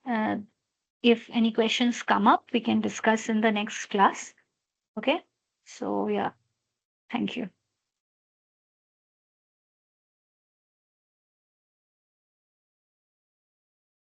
Uh, if any questions come up, we can discuss in the next class. Okay. So yeah. Thank you.